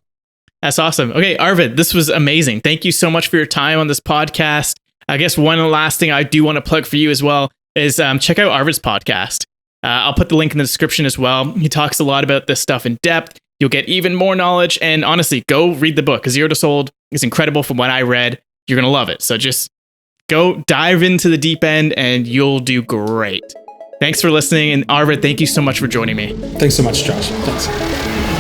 That's awesome. Okay, Arvid, this was amazing. Thank you so much for your time on this podcast. I guess one last thing I do want to plug for you as well is check out Arvid's podcast. I'll put the link in the description as well. He talks a lot about this stuff in depth. You'll get even more knowledge. And honestly, go read the book. Zero to Sold is incredible from what I read. You're going to love it. So just go dive into the deep end and you'll do great. Thanks for listening. And Arvid, thank you so much for joining me. Thanks so much, Josh. Thanks.